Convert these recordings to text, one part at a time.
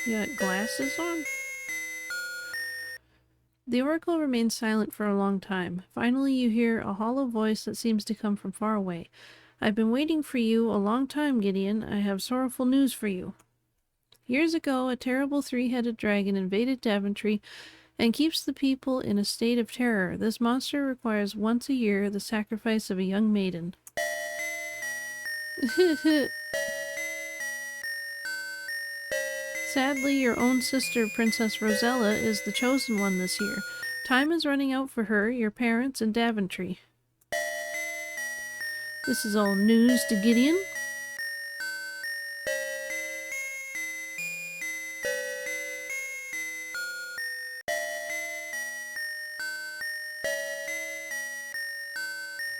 You got glasses on? The oracle remains silent for a long time. Finally, you hear a hollow voice that seems to come from far away. I've been waiting for you a long time, Gideon. I have sorrowful news for you. Years ago, a terrible three-headed dragon invaded Daventry and keeps the people in a state of terror. This monster requires once a year the sacrifice of a young maiden. Sadly, your own sister, Princess Rosella, is the chosen one this year. Time is running out for her, your parents, and Daventry. This is all news to Gideon.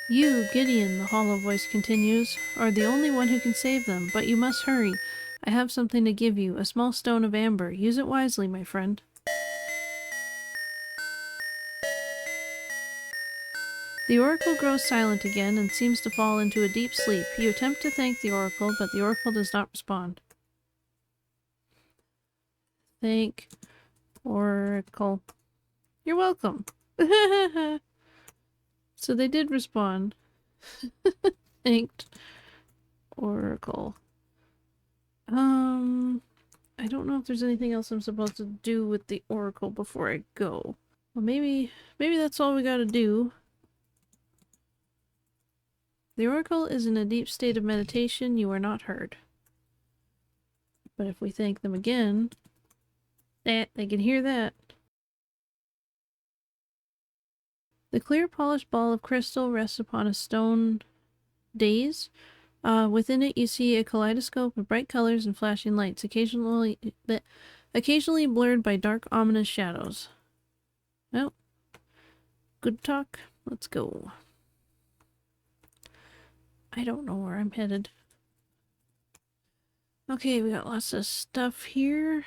You, Gideon, the hollow voice continues, are the only one who can save them, but you must hurry. I have something to give you, a small stone of amber. Use it wisely, my friend. The oracle grows silent again and seems to fall into a deep sleep. You attempt to thank the oracle, but the oracle does not respond. Thank oracle. You're welcome. So they did respond. Thanked oracle. I don't know if there's anything else I'm supposed to do with the oracle before I go. Well, maybe that's all we gotta do. The oracle is in a deep state of meditation. You are not heard. But if we thank them again, they can hear that. The clear polished ball of crystal rests upon a stone dais. Within it you see a kaleidoscope of bright colors and flashing lights, occasionally blurred by dark, ominous shadows. Well, good talk. Let's go. I don't know where I'm headed. Okay, we got lots of stuff here.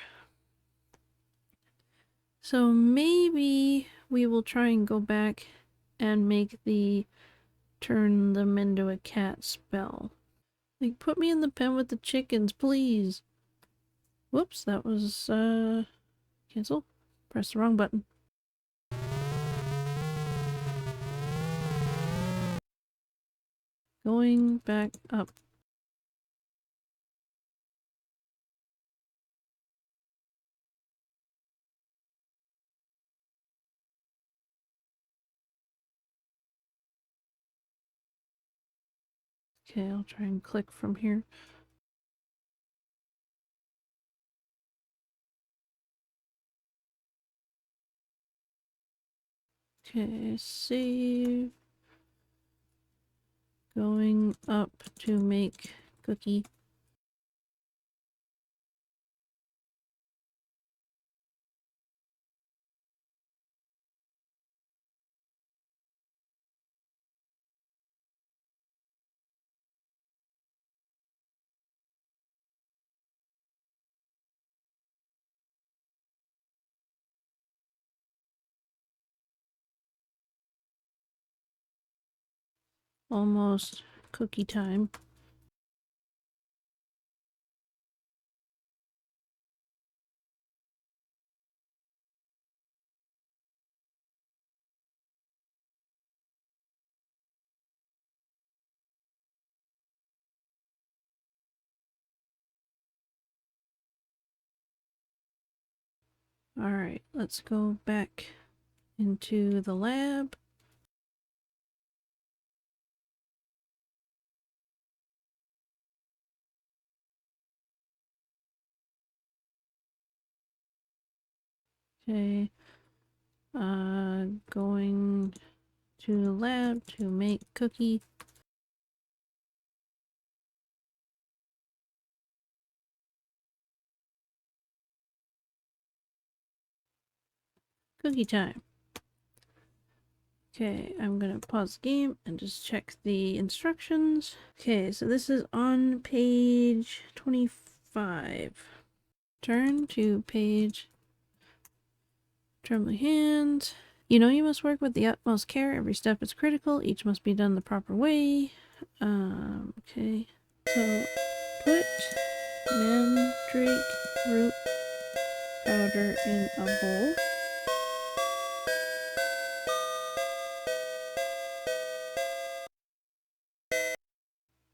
So maybe we will try and go back and make the turn them into a cat spell. Like, put me in the pen with the chickens, please. Whoops, that was, cancel. Press the wrong button. Going back up. Okay, I'll try and click from here. Okay, save. Going up to make cookie. Almost cookie time. Alright, let's go back into the lab. Okay, going to the lab to make cookie. Cookie time. Okay, I'm gonna pause the game and just check the instructions. Okay, so this is on page 25. Turn to page. Trembling hands. You know you must work with the utmost care. Every step is critical. Each must be done the proper way. Okay. So, put mandrake root powder in a bowl.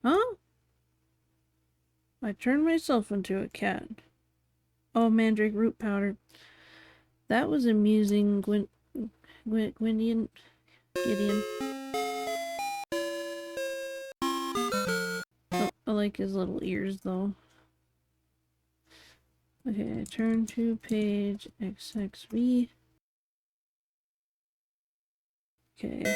Huh? I turned myself into a cat. Oh, mandrake root powder. That was amusing, Gideon. Oh, I like his little ears, though. Okay, I turn to page XXV. Okay.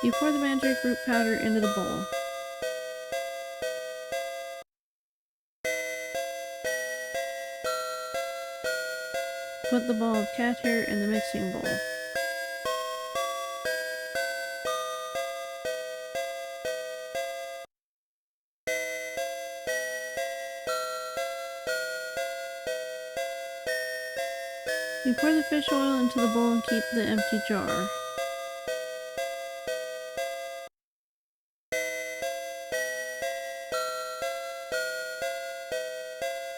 You pour the mandrake root powder into the bowl. Put the ball of cat hair in the mixing bowl. You pour the fish oil into the bowl and keep the empty jar.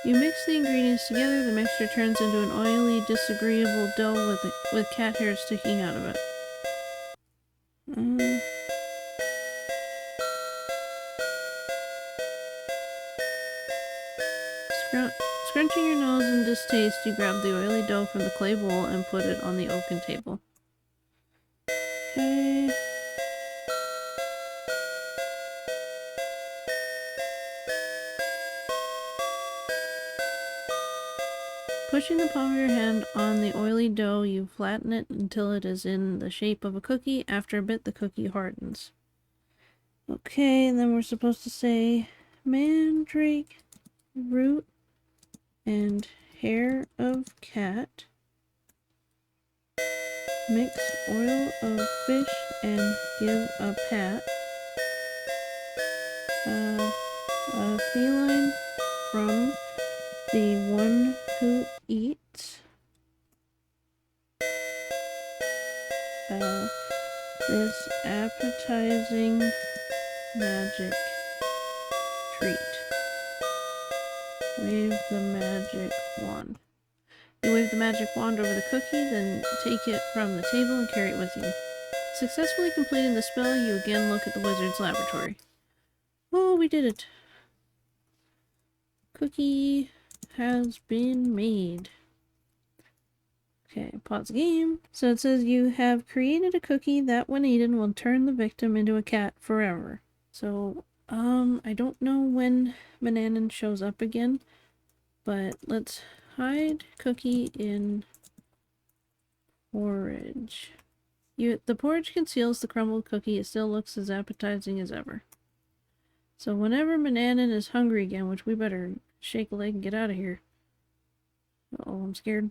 You mix the ingredients together, the mixture turns into an oily, disagreeable dough with cat hair sticking out of it. Scrunching your nose in distaste, you grab the oily dough from the clay bowl and put it on the oaken table. Okay. Pushing the palm of your hand on the oily dough, you flatten it until it is in the shape of a cookie. After a bit, the cookie hardens. Okay, and then we're supposed to say mandrake root and hair of cat. Mix oil of fish and give a pat. A feline from the one who eats. This appetizing magic treat. Wave the magic wand. You wave the magic wand over the cookie, then take it from the table and carry it with you. Successfully completing the spell, you again look at the wizard's laboratory. Oh, we did it! Cookie has been made. Okay, pause the game. So it says you have created a cookie that, when eaten, will turn the victim into a cat forever. So, I don't know when Manannan shows up again, but let's hide cookie in porridge. The porridge conceals the crumbled cookie. It still looks as appetizing as ever. So whenever Manannan is hungry again, which we better shake a leg and get out of here. Oh, I'm scared.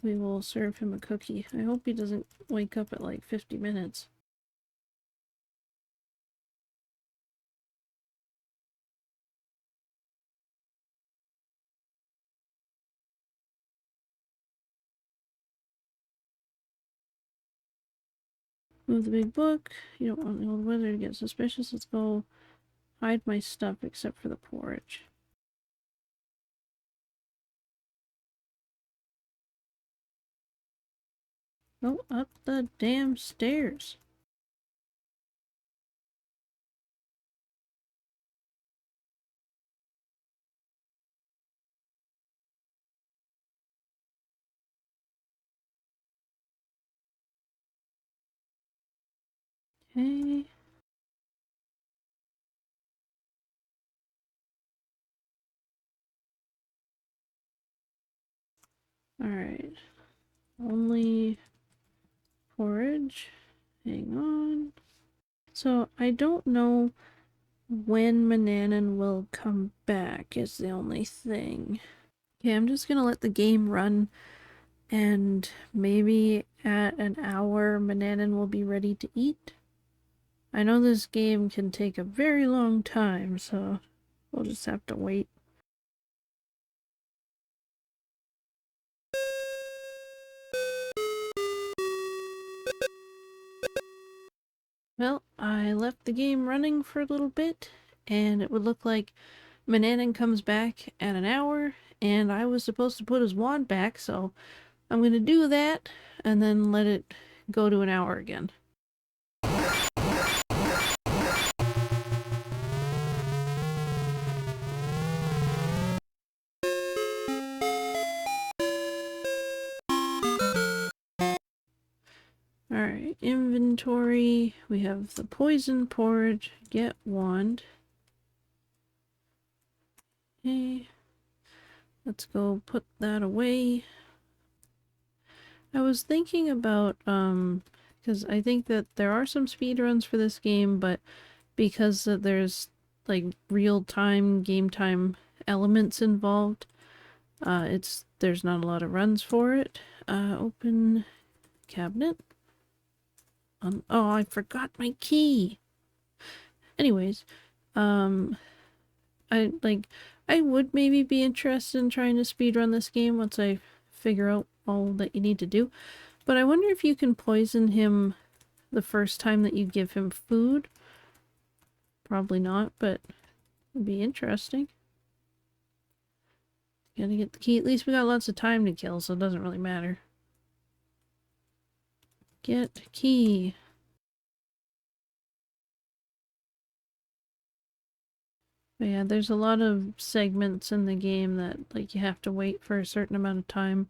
We will serve him a cookie. I hope he doesn't wake up at like 50 minutes. Move the big book. You don't want the old wizard to get suspicious. Let's go hide my stuff except for the porridge. Go up the damn stairs. Okay. Alright. Only porridge. Hang on. So, I don't know when Manannan will come back is the only thing. Okay, I'm just gonna let the game run, and maybe at an hour Manannan will be ready to eat. I know this game can take a very long time, so we'll just have to wait. Well, I left the game running for a little bit, and it would look like Mananan comes back at an hour, and I was supposed to put his wand back, so I'm gonna do that, and then let it go to an hour again. Alright, inventory. We have the poison porridge, get wand. Okay, let's go put that away. I was thinking about, because I think that there are some speedruns for this game, but because there's, like, real-time, game-time elements involved, there's not a lot of runs for it. Open cabinet. Oh, I forgot my key! Anyways, I would maybe be interested in trying to speedrun this game once I figure out all that you need to do. But I wonder if you can poison him the first time that you give him food. Probably not, but it'd be interesting. Gotta get the key. At least we got lots of time to kill, so it doesn't really matter. Get key. But yeah, there's a lot of segments in the game that, like, you have to wait for a certain amount of time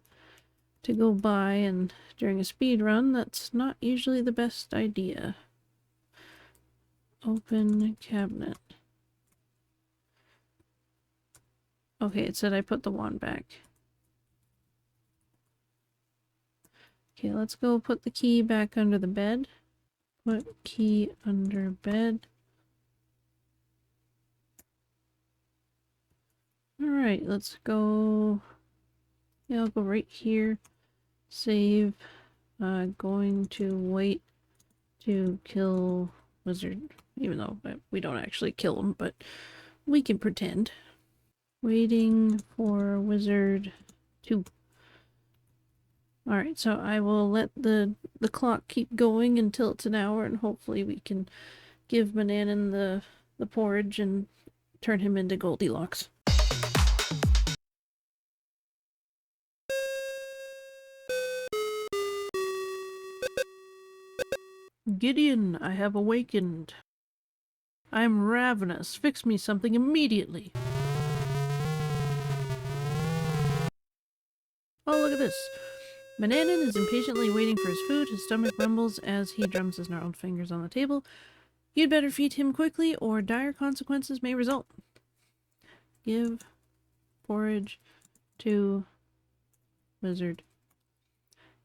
to go by, and during a speed run, that's not usually the best idea. Open cabinet. Okay, it said I put the wand back. Okay, let's go put the key back under the bed. Put key under bed. Alright, let's go... Yeah, I'll go right here. Save. Going to wait to kill wizard. Even though we don't actually kill him, but we can pretend. Waiting for wizard 2. Alright, so I will let the clock keep going until it's an hour, and hopefully we can give Mananan the porridge and turn him into Goldilocks. Gideon, I have awakened. I am ravenous. Fix me something immediately. Oh, look at this. Mananan is impatiently waiting for his food. His stomach rumbles as he drums his gnarled fingers on the table. You'd better feed him quickly, or dire consequences may result. Give porridge to wizard.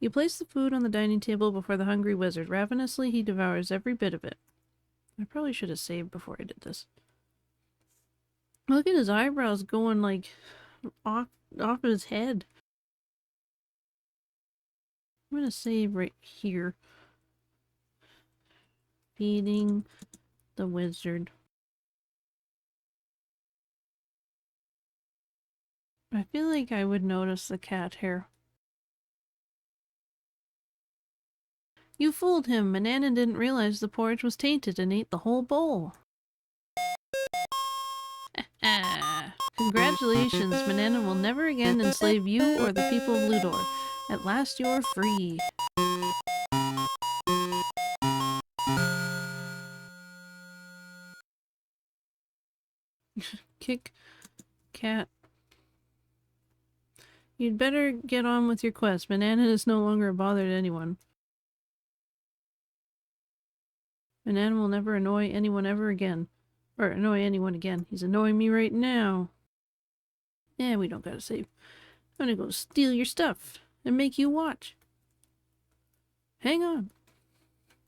You place the food on the dining table before the hungry wizard. Ravenously, he devours every bit of it. I probably should have saved before I did this. Look at his eyebrows going, like, off his head. I'm gonna save right here. Feeding the wizard. I feel like I would notice the cat hair. You fooled him. Mananan didn't realize the porridge was tainted and ate the whole bowl. Ah. Congratulations, Mananan will never again enslave you or the people of Ludor. At last you are free. Kick cat. You'd better get on with your quest. Mananan is no longer a bother to anyone. Mananan will never annoy anyone ever again. Or annoy anyone again. He's annoying me right now. Yeah, we don't gotta save. I'm gonna go steal your stuff and make you watch. Hang on.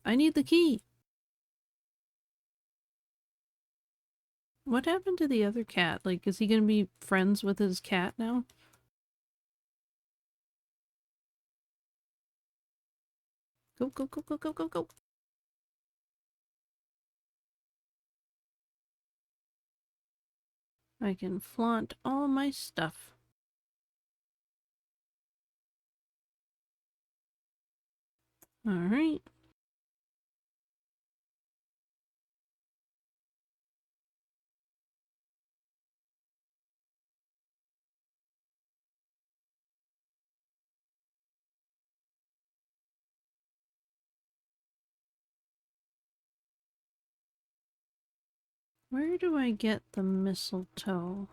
I need the key. What happened to the other cat? Like, is he gonna be friends with his cat now? Go, go, go, go, go, go, go. I can flaunt all my stuff. Alright. Where do I get the mistletoe?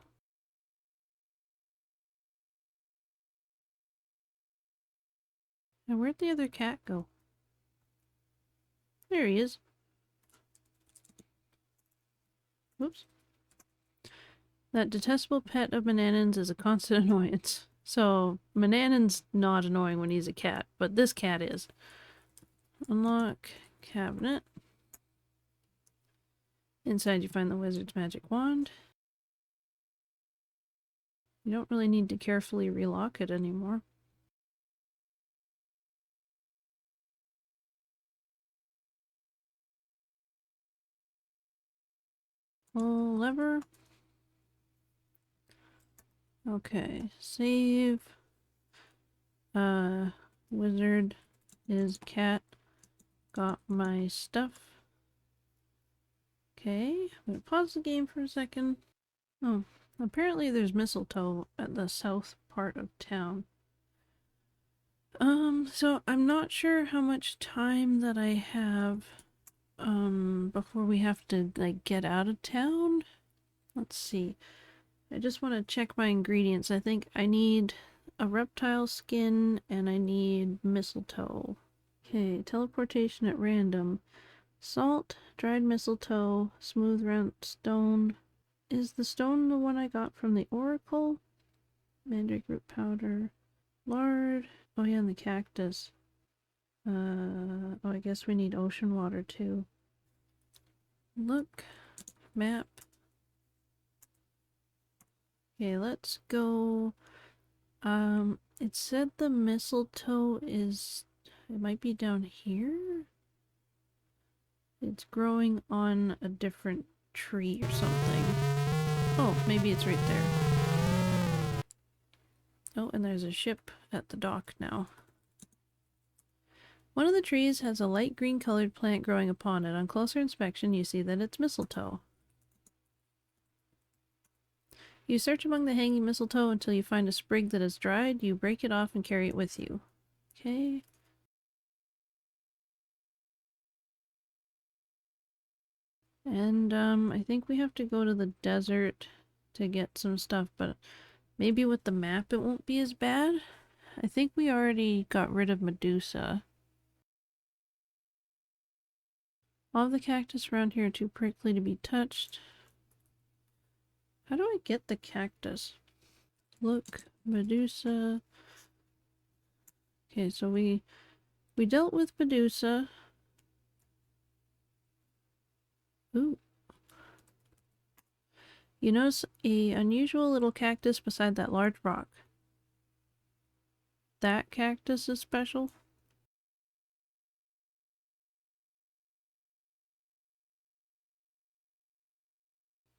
And where'd the other cat go? There he is. Whoops. That detestable pet of Manannan's is a constant annoyance. So, Manannan's not annoying when he's a cat, but this cat is. Unlock cabinet. Inside you find the wizard's magic wand. You don't really need to carefully relock it anymore. Pull lever. Okay, save. Wizard is cat. Got my stuff. Okay, I'm gonna pause the game for a second. Oh, apparently there's mistletoe at the south part of town. So I'm not sure how much time that I have, before we have to, like, get out of town. Let's see. I just want to check my ingredients. I think I need a reptile skin and I need mistletoe. Okay, teleportation at random. Salt, dried mistletoe, smooth round stone. Is the stone the one I got from the oracle? Mandrake root powder. Lard. Oh yeah, and the cactus. Oh, I guess we need ocean water too. Look. Map. Okay, let's go. It said the mistletoe is... It might be down here? It's growing on a different tree or something. Oh, maybe it's right there. Oh, and there's a ship at the dock now. One of the trees has a light green colored plant growing upon it. On closer inspection, you see that it's mistletoe. You search among the hanging mistletoe until you find a sprig that is dried. You break it off and carry it with you. Okay. And, I think we have to go to the desert to get some stuff, but maybe with the map it won't be as bad. I think we already got rid of Medusa. All of the cactus around here are too prickly to be touched. How do I get the cactus? Look, Medusa. Okay, so we dealt with Medusa. Ooh. You notice a unusual little cactus beside that large rock. That cactus is special?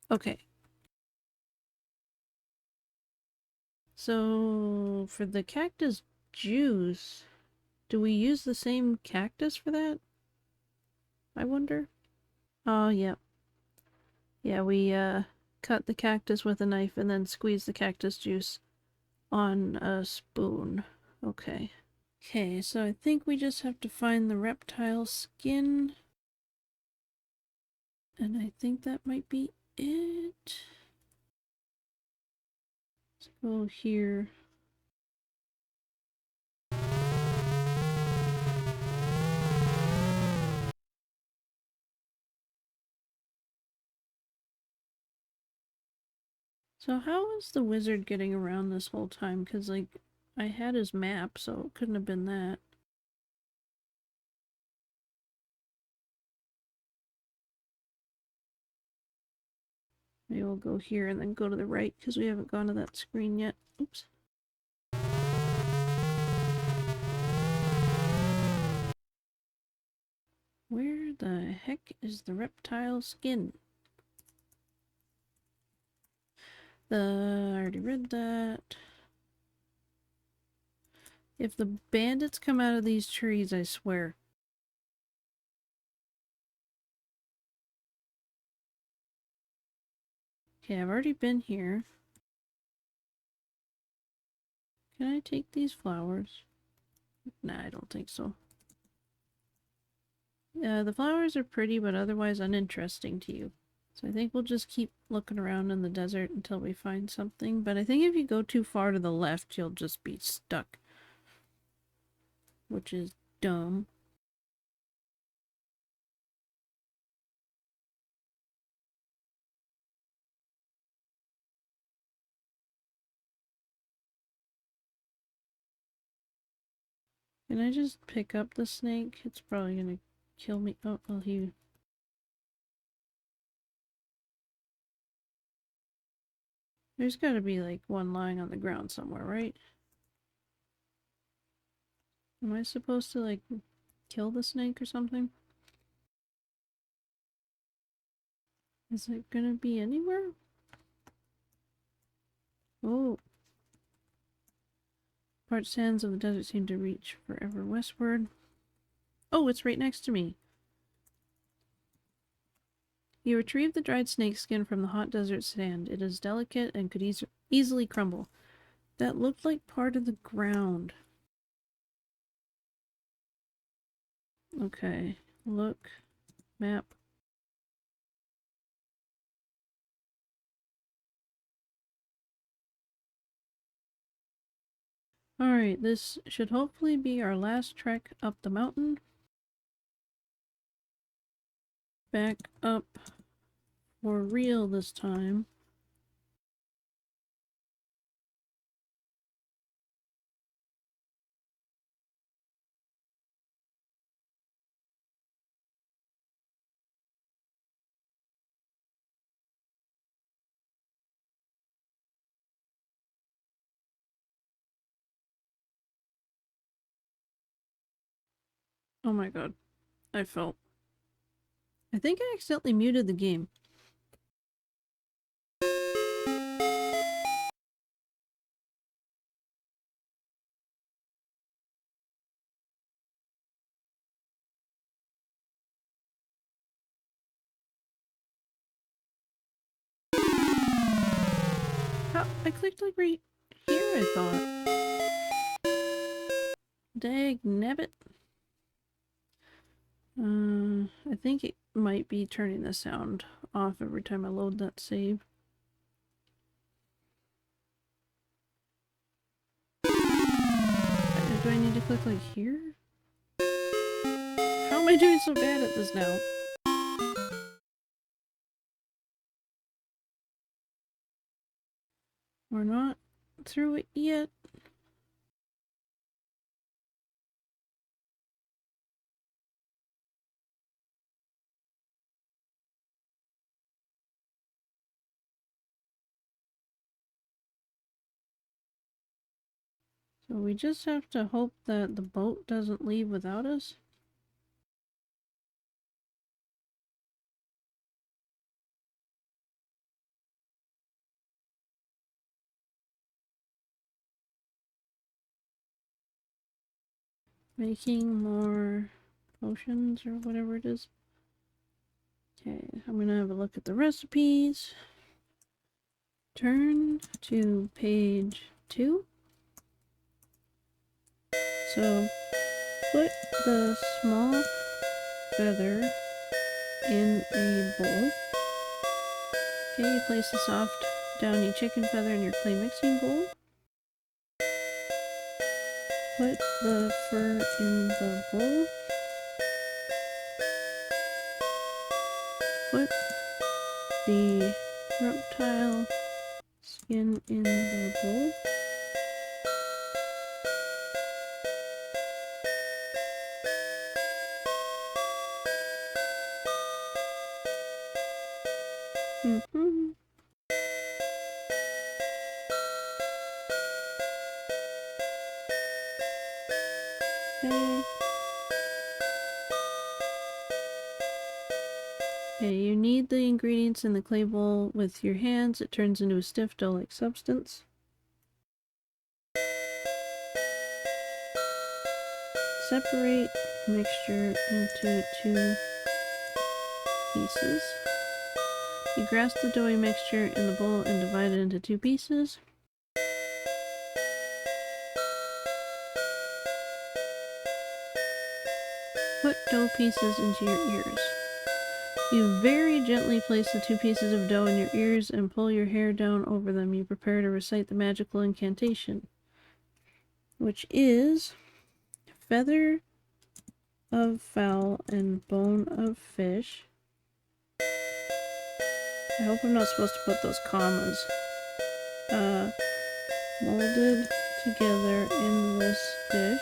Okay. So, for the cactus juice, do we use the same cactus for that? I wonder? Oh, yeah. Yeah, we, cut the cactus with a knife and then squeeze the cactus juice on a spoon. Okay. Okay, so I think we just have to find the reptile skin. And I think that might be it. Let's go here. So how is the wizard getting around this whole time? Because, like, I had his map, so it couldn't have been that. Maybe we'll go here and then go to the right because we haven't gone to that screen yet. Oops. Where the heck is the reptile skin? I already read that. If the bandits come out of these trees, I swear. Okay, I've already been here. Can I take these flowers? Nah, I don't think so. The flowers are pretty, but otherwise uninteresting to you. So I think we'll just keep looking around in the desert until we find something. But I think if you go too far to the left, you'll just be stuck. Which is dumb. Can I just pick up the snake? It's probably gonna kill me. Oh, well, he... There's gotta be, like, one lying on the ground somewhere, right? Am I supposed to, like, kill the snake or something? Is it gonna be anywhere? Oh. Parched sands of the desert seem to reach forever westward. Oh, it's right next to me. You retrieve the dried snake skin from the hot desert sand. It is delicate and could easily crumble. That looked like part of the ground. Okay. Look. Map. Alright, this should hopefully be our last trek up the mountain. Back up for real this time. Oh my god. I fell. I think I accidentally muted the game. How? I clicked like right here, I thought. Dag nabbit. I think it might be turning the sound off every time I load that save. Do I need to click like here? How am I doing so bad at this now? We're not through it yet. So we just have to hope that the boat doesn't leave without us. Making more potions or whatever it is. Okay, I'm gonna have a look at the recipes. Turn to page 2. So, put the small feather in a bowl. Okay, you place the soft, downy chicken feather in your clay mixing bowl. Put the fur in the bowl. Put the reptile skin in the bowl. Mm-hmm. Okay. Okay, you knead the ingredients in the clay bowl with your hands. It turns into a stiff dough-like substance. Separate mixture into 2 pieces. You grasp the doughy mixture in the bowl and divide it into 2 pieces. Put dough pieces into your ears. You very gently place the 2 pieces of dough in your ears and pull your hair down over them. You prepare to recite the magical incantation, which is feather of fowl and bone of fish. I hope I'm not supposed to put those commas. Molded together in this dish.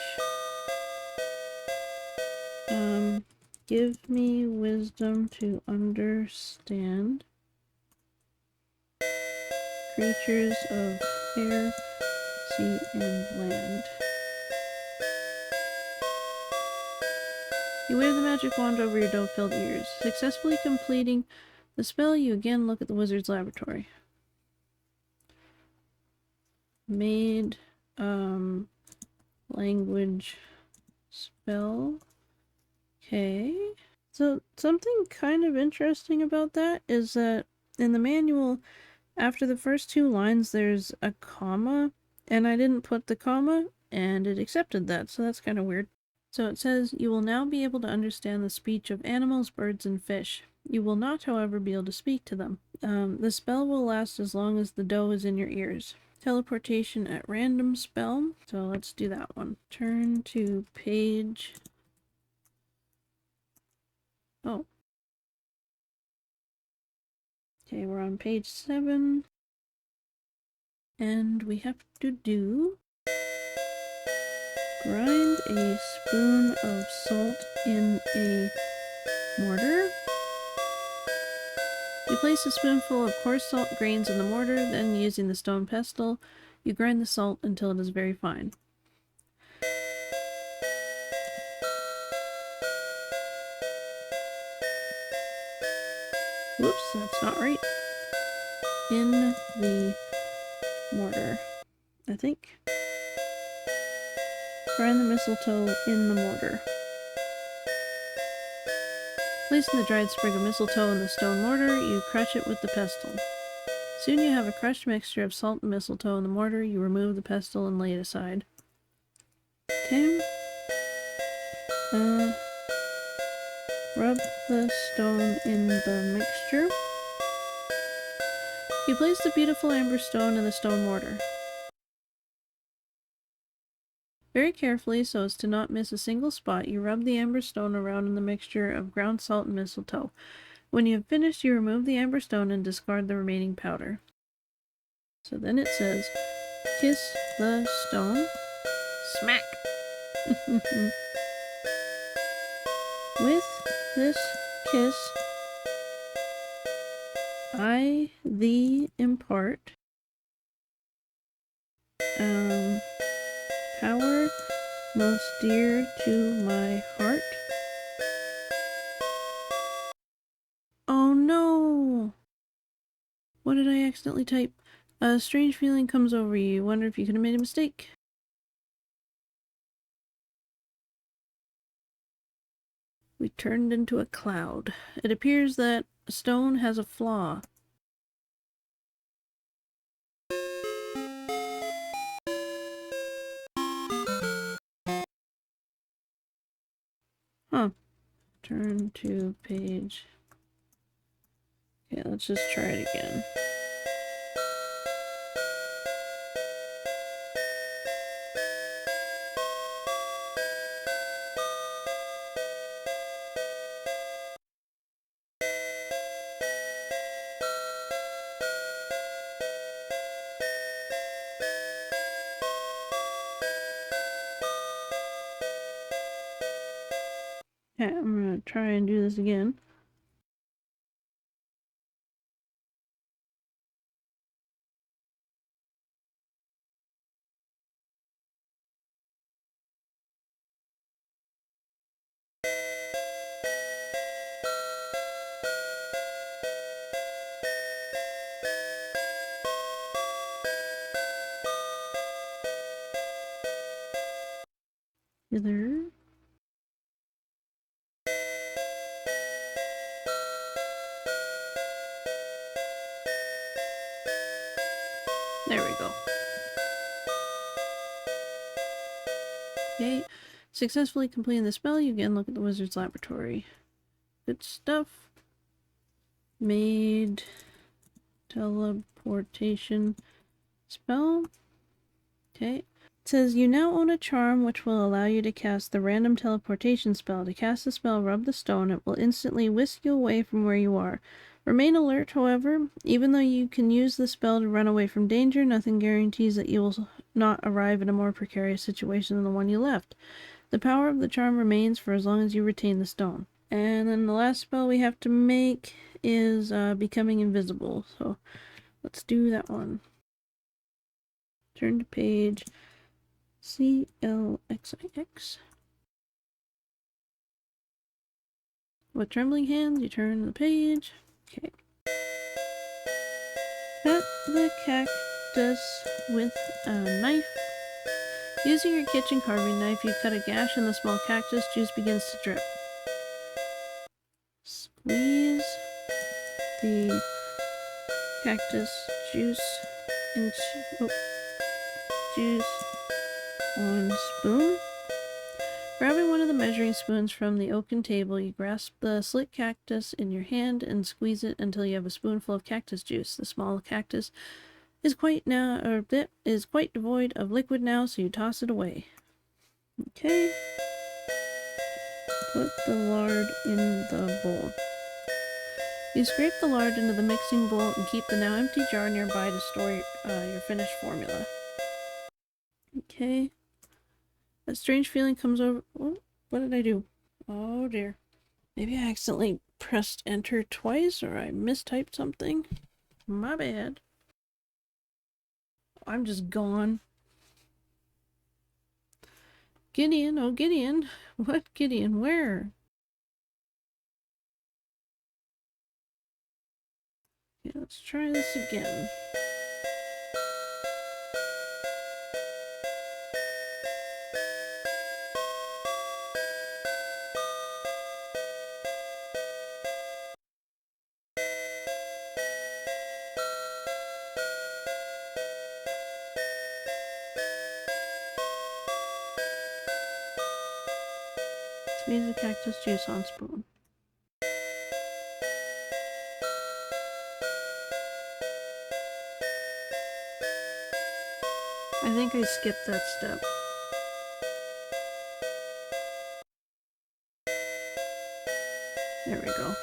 Give me wisdom to understand creatures of air, sea, and land. You wave the magic wand over your dough-filled ears. Successfully completing the spell, you again look at the wizard's laboratory. Made, language spell. Okay. So something kind of interesting about that is that in the manual, after the first 2 lines, there's a comma, and I didn't put the comma, and it accepted that, so that's kind of weird. So it says, you will now be able to understand the speech of animals, birds, and fish. You will not, however, be able to speak to them. The spell will last as long as the dough is in your ears. Teleportation at random spell. So let's do that one. Turn to page... Oh. Okay, we're on page 7. And we have to do... Grind a spoon of salt in a mortar. You place a spoonful of coarse salt grains in the mortar, then using the stone pestle, you grind the salt until it is very fine. Whoops, that's not right. In the mortar, I think. Grind the mistletoe in the mortar. Placing the dried sprig of mistletoe in the stone mortar, you crush it with the pestle. Soon you have a crushed mixture of salt and mistletoe in the mortar. You remove the pestle and lay it aside. Okay. Rub the stone in the mixture. You place the beautiful amber stone in the stone mortar. Very carefully, so as to not miss a single spot, you rub the amber stone around in the mixture of ground salt and mistletoe. When you have finished, you remove the amber stone and discard the remaining powder. So then it says, kiss the stone. Smack! With this kiss, I thee impart power most dear to my heart. Oh no! What did I accidentally type? A strange feeling comes over you. You wonder if you could have made a mistake. We turned into a cloud. It appears that a stone has a flaw. Huh. Turn to page... Okay, let's just try it again. Okay, I'm gonna try and do this again. Either... There we go. Okay, successfully completing the spell, you again look at the wizard's laboratory. Good stuff. Made teleportation spell. Okay. It says you now own a charm which will allow you to cast the random teleportation spell. To cast the spell, rub the stone. It will instantly whisk you away from where you are. Remain alert, however. Even though you can use the spell to run away from danger, nothing guarantees that you will not arrive in a more precarious situation than the one you left. The power of the charm remains for as long as you retain the stone. And then the last spell we have to make is becoming invisible. So let's do that one. Turn to page CLXIX. With trembling hands, you turn the page. Okay. Cut the cactus with a knife. Using your kitchen carving knife, you cut a gash in the small cactus. Juice begins to drip. Squeeze the cactus juice into juice on spoon. Grabbing one of the measuring spoons from the oaken table, you grasp the slit cactus in your hand and squeeze it until you have a spoonful of cactus juice. The small cactus is quite devoid of liquid now, so you toss it away. Okay. Put the lard in the bowl. You scrape the lard into the mixing bowl and keep the now empty jar nearby to store your finished formula. Okay. A strange feeling comes over. What did I do? Oh dear. Maybe I accidentally pressed enter twice, or I mistyped something. My bad. I'm just gone. Gideon, oh Gideon. What Gideon? Where? Okay, let's try this again. Squeeze the cactus juice on spoon. I think I skipped that step. There we go.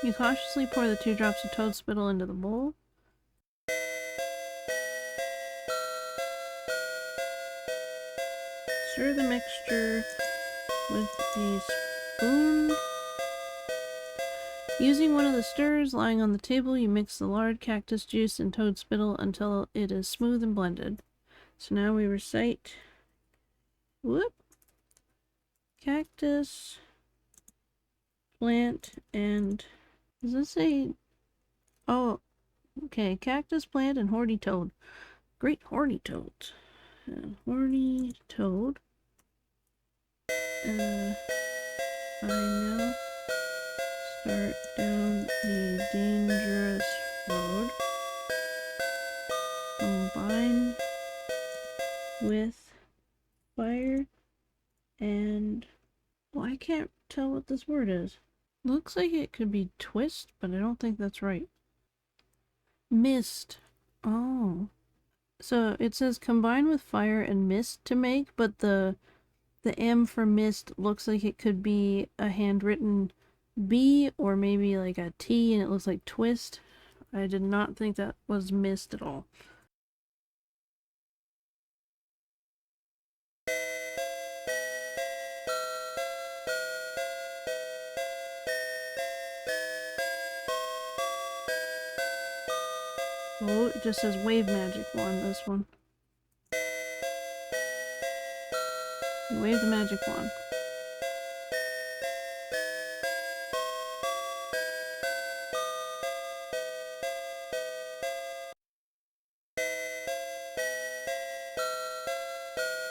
You cautiously pour the 2 drops of toad spittle into the bowl. Stir the mixture with a spoon. Using one of the stirrers lying on the table, you mix the lard, cactus juice, and toad spittle until it is smooth and blended. So now we recite, cactus, plant, and, does this say, oh, okay, cactus, plant, and horny toad. Great horny toads. Horny toad. I now start down the dangerous road. Combine with fire and... well, I can't tell what this word is. Looks like it could be twist, but I don't think that's right. Mist. Oh. So it says combine with fire and mist to make, but the M for mist looks like it could be a handwritten B or maybe like a T, and it looks like twist. I did not think that was mist at all. Oh, it just says wave magic wand, this one. You wave the magic wand.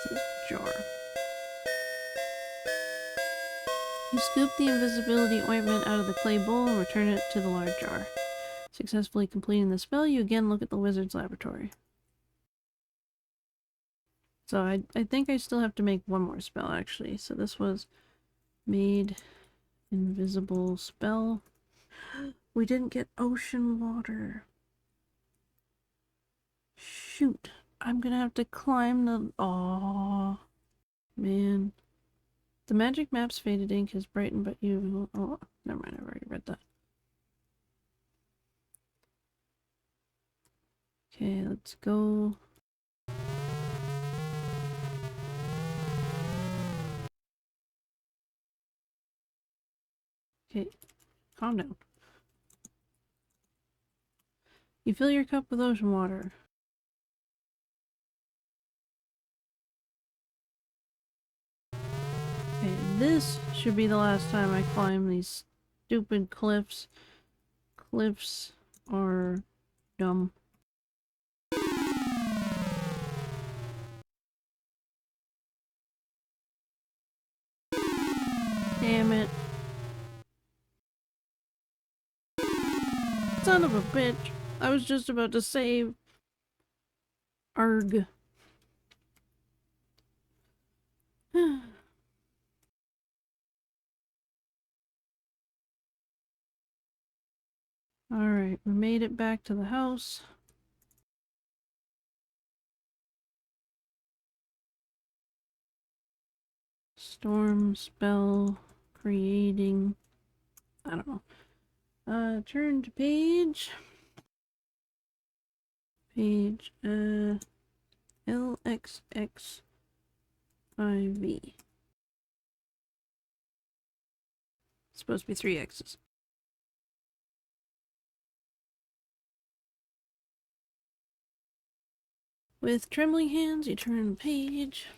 It says jar. You scoop the invisibility ointment out of the clay bowl and return it to the large jar. Successfully completing the spell, you again look at the wizard's laboratory. So I think I still have to make one more spell, actually. So this was made invisible spell. We didn't get ocean water. Shoot. I'm gonna have to climb the... Aww. Man. The magic map's faded ink has brightened, but you... Oh, never mind. I've already read that. Okay, let's go. Okay, calm down. You fill your cup with ocean water. Okay, this should be the last time I climb these stupid cliffs. Cliffs are dumb. Damn it. Son of a bitch. I was just about to save. Arg. Alright, we made it back to the house. Storm spell creating. I don't know. Turn to page. Page LXXIV. It's supposed to be 3 X's. With trembling hands, you turn the page.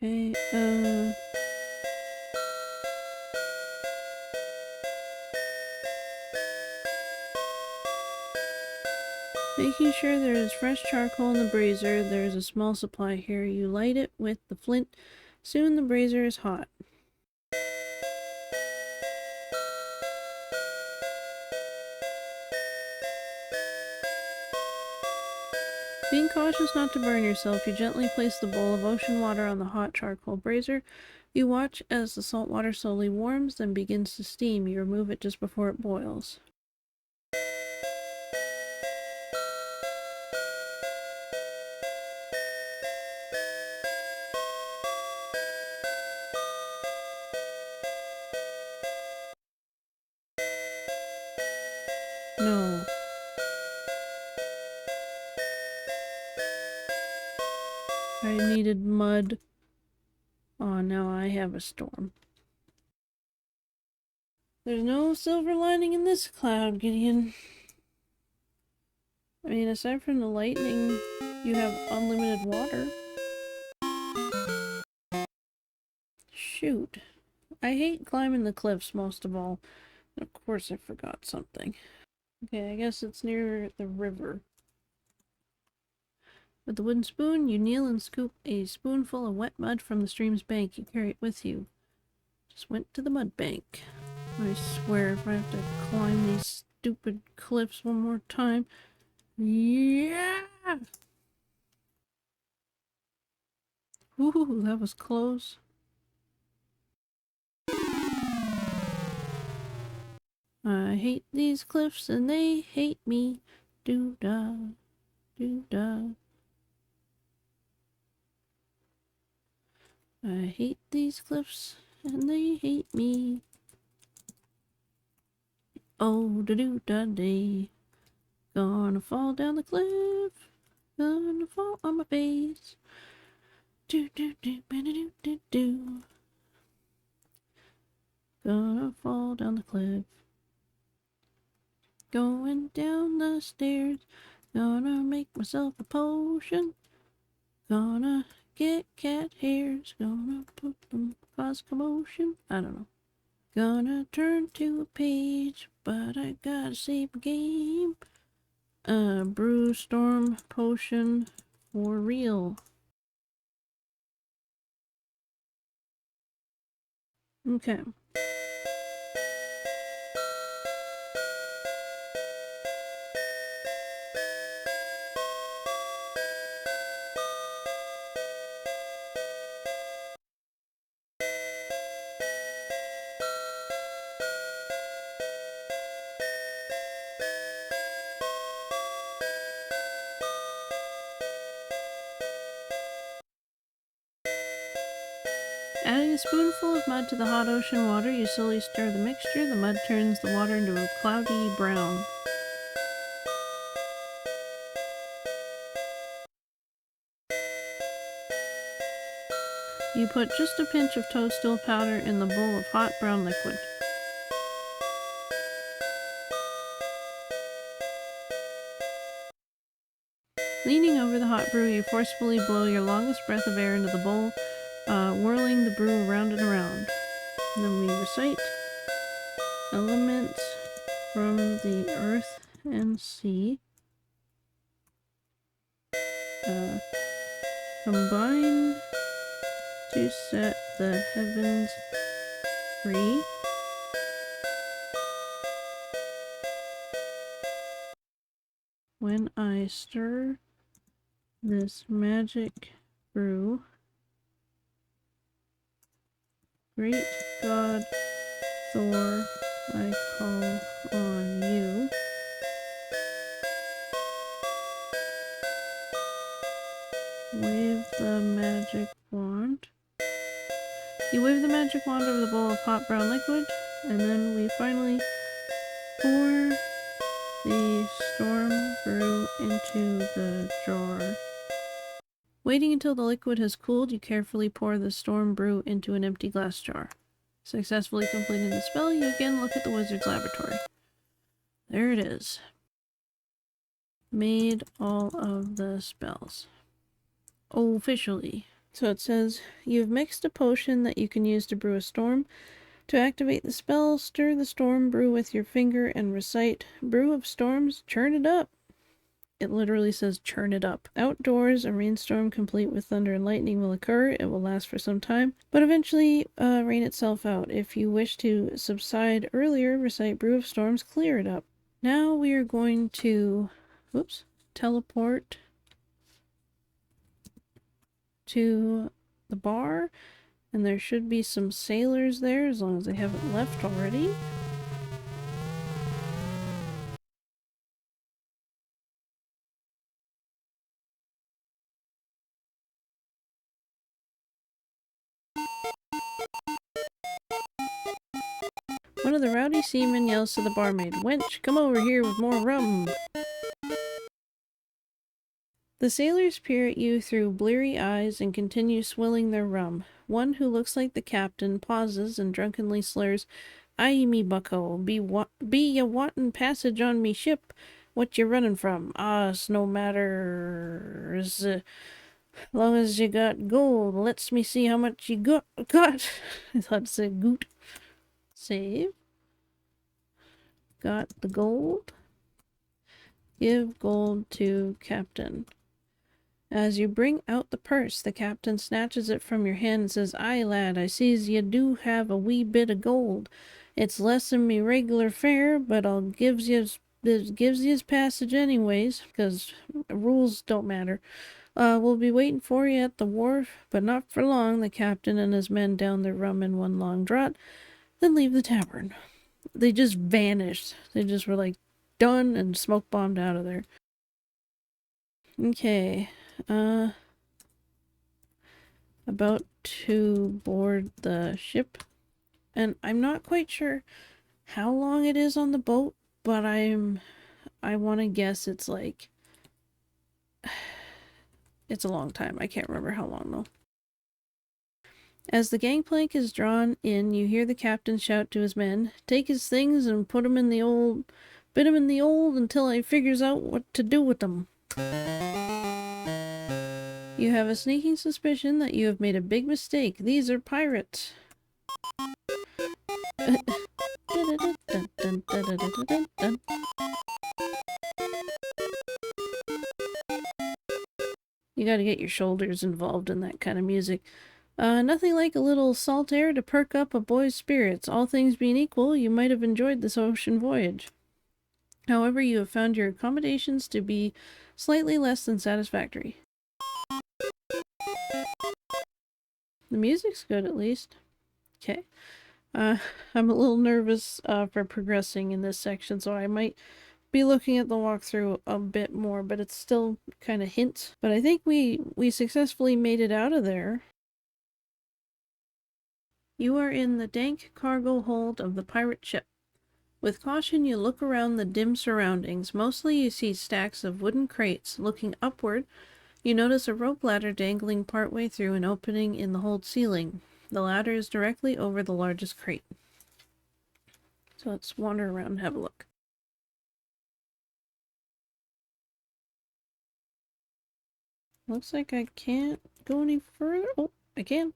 Okay, making sure there is fresh charcoal in the brazier. There is a small supply here. You light it with the flint. Soon the brazier is hot. Being cautious not to burn yourself, you gently place the bowl of ocean water on the hot charcoal brazier. You watch as the salt water slowly warms, then begins to steam. You remove it just before it boils. No. I needed mud. Oh, now I have a storm. There's no silver lining in this cloud, Gideon. I mean, aside from the lightning, you have unlimited water. Shoot. I hate climbing the cliffs most of all. And of course I forgot something. Okay, I guess it's near the river. With the wooden spoon, you kneel and scoop a spoonful of wet mud from the stream's bank. You carry it with you. Just went to the mud bank. I swear if I have to climb these stupid cliffs one more time. Yeah! Ooh, that was close. I hate these cliffs and they hate me. Doo-da, doo-da. I hate these cliffs and they hate me. Oh, da-doo-da-day. Gonna fall down the cliff. Gonna fall on my face. Do-do-do-ba-da-do-do-do. Gonna fall down the cliff. Going down the stairs. Gonna make myself a potion. Gonna get cat hairs. Gonna put them cause commotion. I don't know. Gonna turn to a page, but I gotta save the game. Brew storm potion For real. Okay. Adding a spoonful of mud to the hot ocean water, you slowly stir the mixture. The mud turns the water into a cloudy brown. You put just a pinch of toadstool powder in the bowl of hot brown liquid. Leaning over the hot brew, you forcefully blow your longest breath of air into the bowl, whirling the brew around and around. And then we recite elements from the earth and sea. Combine to set the heavens free. When I stir this magic brew, great God Thor, I call on you. Wave the magic wand. You wave the magic wand over the bowl of hot brown liquid, and then we finally pour the storm brew into the jar. Waiting until the liquid has cooled, you carefully pour the storm brew into an empty glass jar. Successfully completing the spell, you again look at the wizard's laboratory. There it is. Made all of the spells. Officially. So it says, you've mixed a potion that you can use to brew a storm. To activate the spell, stir the storm brew with your finger and recite, brew of storms, churn it up. It literally says churn it up. Outdoors, a rainstorm complete with thunder and lightning will occur. It will last for some time, but eventually rain itself out. If you wish to subside earlier, recite brew of storms, clear it up. Now we are going to, teleport to the bar, and there should be some sailors there as long as they haven't left already. One of the rowdy seamen yells to the barmaid, "Wench, come over here with more rum." The sailors peer at you through bleary eyes and continue swilling their rum. One who looks like the captain pauses and drunkenly slurs, "Aye, me bucko, be ya wantin' passage on me ship? What you running from? Ah, it's no matter, as long as you got gold. Let's me see how much you got." I thought it said goot. Save. Got the gold. Give gold to captain. As you bring out the purse, the captain snatches it from your hand and says, "Aye, lad, I sees ye do have a wee bit of gold. It's less than me regular fare, but I'll gives yez passage anyways, because rules don't matter. We'll be waiting for you at the wharf, but not for long." The captain and his men down their rum in one long draught, then leave the tavern. They just vanished. They just were like done and smoke bombed out of there. Okay. About to board the ship. And I'm not quite sure how long it is on the boat, but I want to guess it's like it's a long time. I can't remember how long though. As the gangplank is drawn in, you hear the captain shout to his men, "Take his things and bit 'em in the old until I figures out what to do with them." You have a sneaking suspicion that you have made a big mistake. These are pirates. You gotta get your shoulders involved in that kind of music. Nothing like a little salt air to perk up a boy's spirits. All things being equal, you might have enjoyed this ocean voyage. However, you have found your accommodations to be slightly less than satisfactory. The music's good, at least. Okay. I'm a little nervous for progressing in this section, so I might be looking at the walkthrough a bit more, but it's still kind of hints. But I think we successfully made it out of there. You are in the dank cargo hold of the pirate ship. With caution, you look around the dim surroundings. Mostly you see stacks of wooden crates. Looking upward, you notice a rope ladder dangling partway through an opening in the hold ceiling. The ladder is directly over the largest crate. So let's wander around and have a look. Looks like I can't go any further. Oh, I can.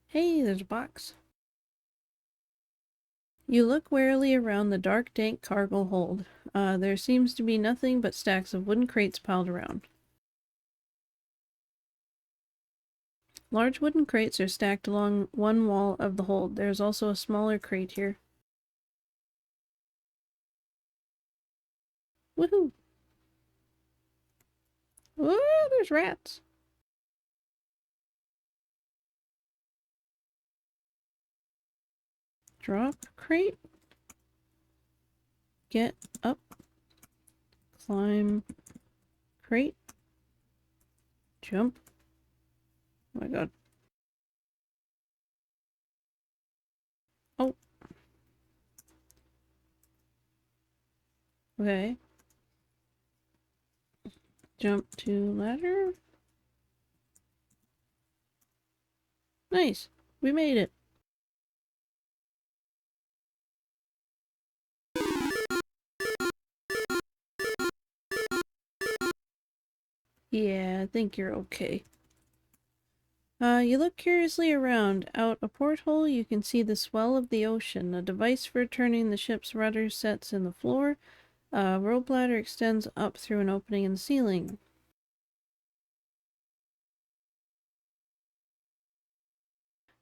Hey, there's a box. You look warily around the dark, dank cargo hold. There seems to be nothing but stacks of wooden crates piled around. Large wooden crates are stacked along one wall of the hold. There's also a smaller crate here. Woohoo! Whoa, there's rats! Drop crate. Get up. Climb crate. Jump. Oh my god. Oh. Okay. Jump to ladder. Nice. We made it. Yeah, I think you're okay. You look curiously around. Out a porthole, you can see the swell of the ocean. A device for turning the ship's rudder sets in the floor. A rope ladder extends up through an opening in the ceiling.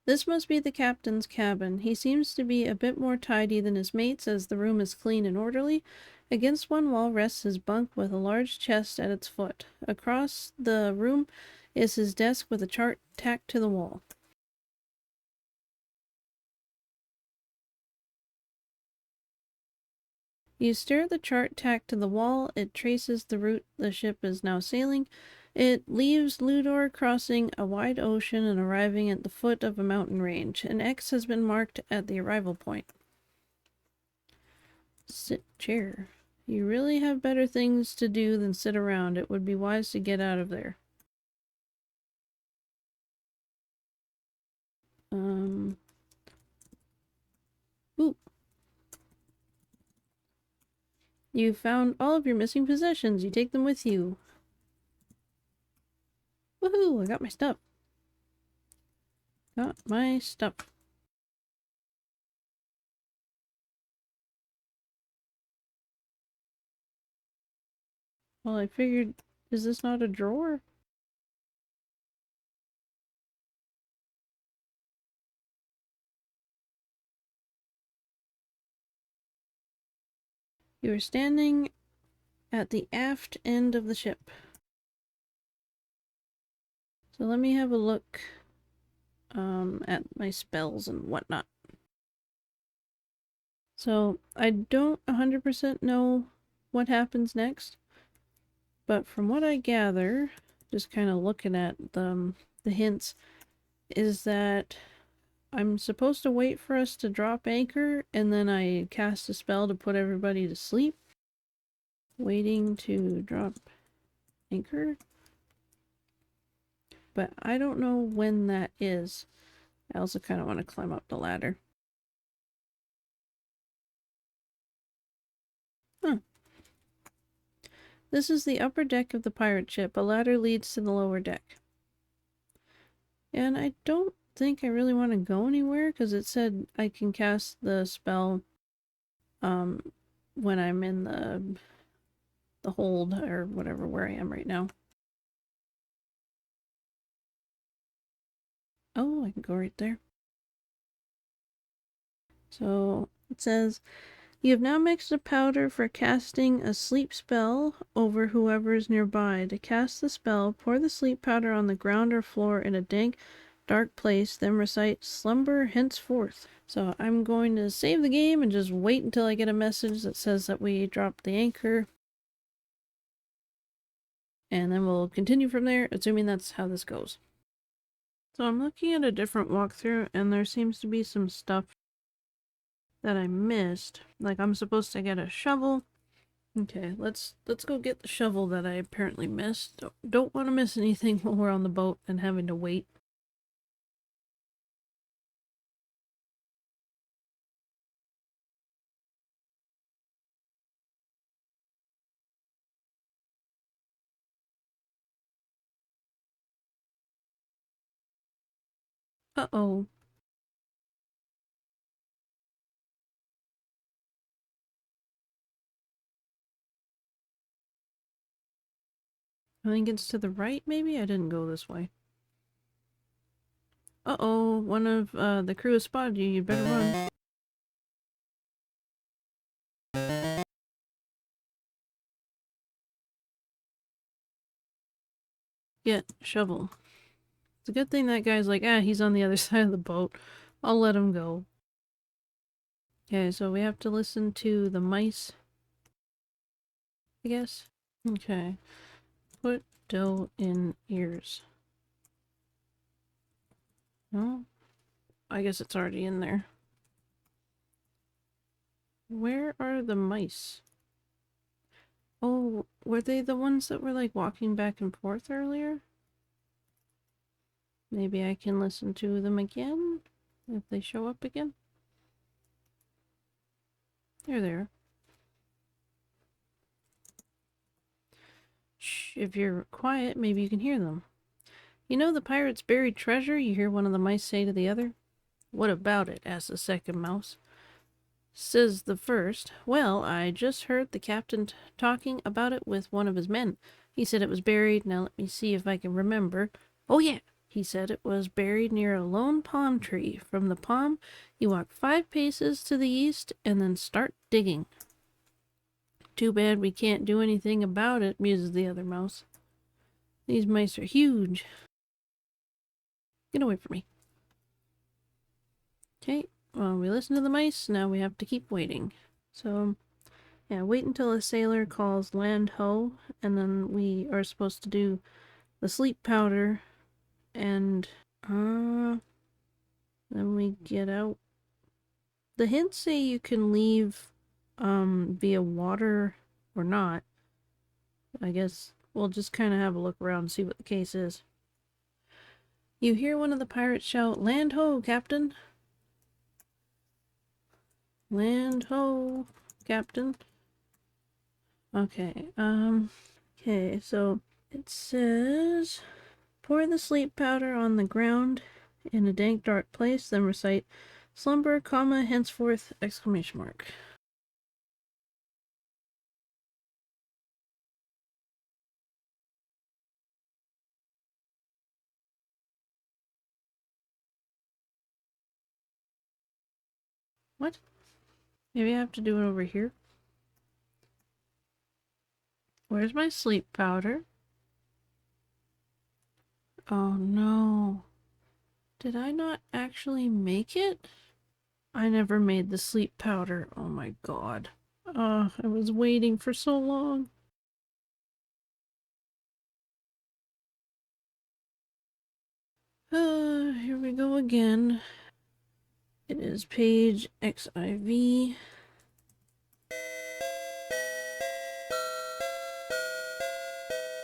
This must be the captain's cabin. He seems to be a bit more tidy than his mates, as the room is clean and orderly. Against one wall rests his bunk with a large chest at its foot. Across the room is his desk with a chart tacked to the wall. You stare at the chart tacked to the wall. It traces the route the ship is now sailing. It leaves Ludor, crossing a wide ocean and arriving at the foot of a mountain range. An X has been marked at the arrival point. Sit chair. You really have better things to do than sit around. It would be wise to get out of there. Ooh. You found all of your missing possessions. You take them with you. Woohoo! I got my stuff. Got my stuff. Well, I figured, is this not a drawer? You are standing at the aft end of the ship. So let me have a look at my spells and whatnot. So I don't 100% know what happens next, but from what I gather, just kind of looking at the hints, is that I'm supposed to wait for us to drop anchor, and then I cast a spell to put everybody to sleep. Waiting to drop anchor. But I don't know when that is. I also kind of want to climb up the ladder. Huh. This is the upper deck of the pirate ship. A ladder leads to the lower deck. And I don't think I really want to go anywhere, because it said I can cast the spell when I'm in the hold, or whatever, where I am right now. Oh, I can go right there. So it says, you have now mixed a powder for casting a sleep spell over whoever is nearby. To cast the spell, pour the sleep powder on the ground or floor in a dank, dark place, then recite slumber henceforth. So I'm going to save the game and just wait until I get a message that says that we dropped the anchor. And then we'll continue from there, assuming that's how this goes. So I'm looking at a different walkthrough, and there seems to be some stuff that I missed. Like, I'm supposed to get a shovel. Okay, let's go get the shovel that I apparently missed. Don't want to miss anything while we're on the boat and having to wait. Uh-oh. I think it's to the right, maybe? I didn't go this way. Uh-oh, one of the crew has spotted you. You'd better run. Get shovel. It's a good thing that guy's like, he's on the other side of the boat. I'll let him go. Okay, so we have to listen to the mice, I guess. Okay. Put dough in ears. Oh, I guess it's already in there. Where are the mice? Oh, were they the ones that were like walking back and forth earlier? Maybe I can listen to them again if they show up again. They're there. Shh, if you're quiet, maybe you can hear them. You know the pirate's buried treasure? You hear one of the mice say to the other. What about it? Asked the second mouse. Says the first, well, I just heard the captain talking about it with one of his men. He said it was buried. Now let me see if I can remember. Oh yeah, he said it was buried near a lone palm tree. From the palm, you walk 5 paces to the east and then start digging. Too bad we can't do anything about it, muses the other mouse. These mice are huge. Get away from me. Okay, well, we listen to the mice. Now we have to keep waiting. So, yeah, wait until a sailor calls land ho, and then we are supposed to do the sleep powder, and then we get out. The hints say you can leave via water or not. I guess we'll just kind of have a look around and see what the case is. You hear one of the pirates shout, "Land ho, Captain!" Land ho, Captain. Okay, okay, so it says, pour the sleep powder on the ground in a dank, dark place, then recite slumber, comma, henceforth, exclamation mark. What? Maybe I have to do it over here? Where's my sleep powder? Oh no. Did I not actually make it? I never made the sleep powder. Oh my god. I was waiting for so long. Here we go again. It is page XIV.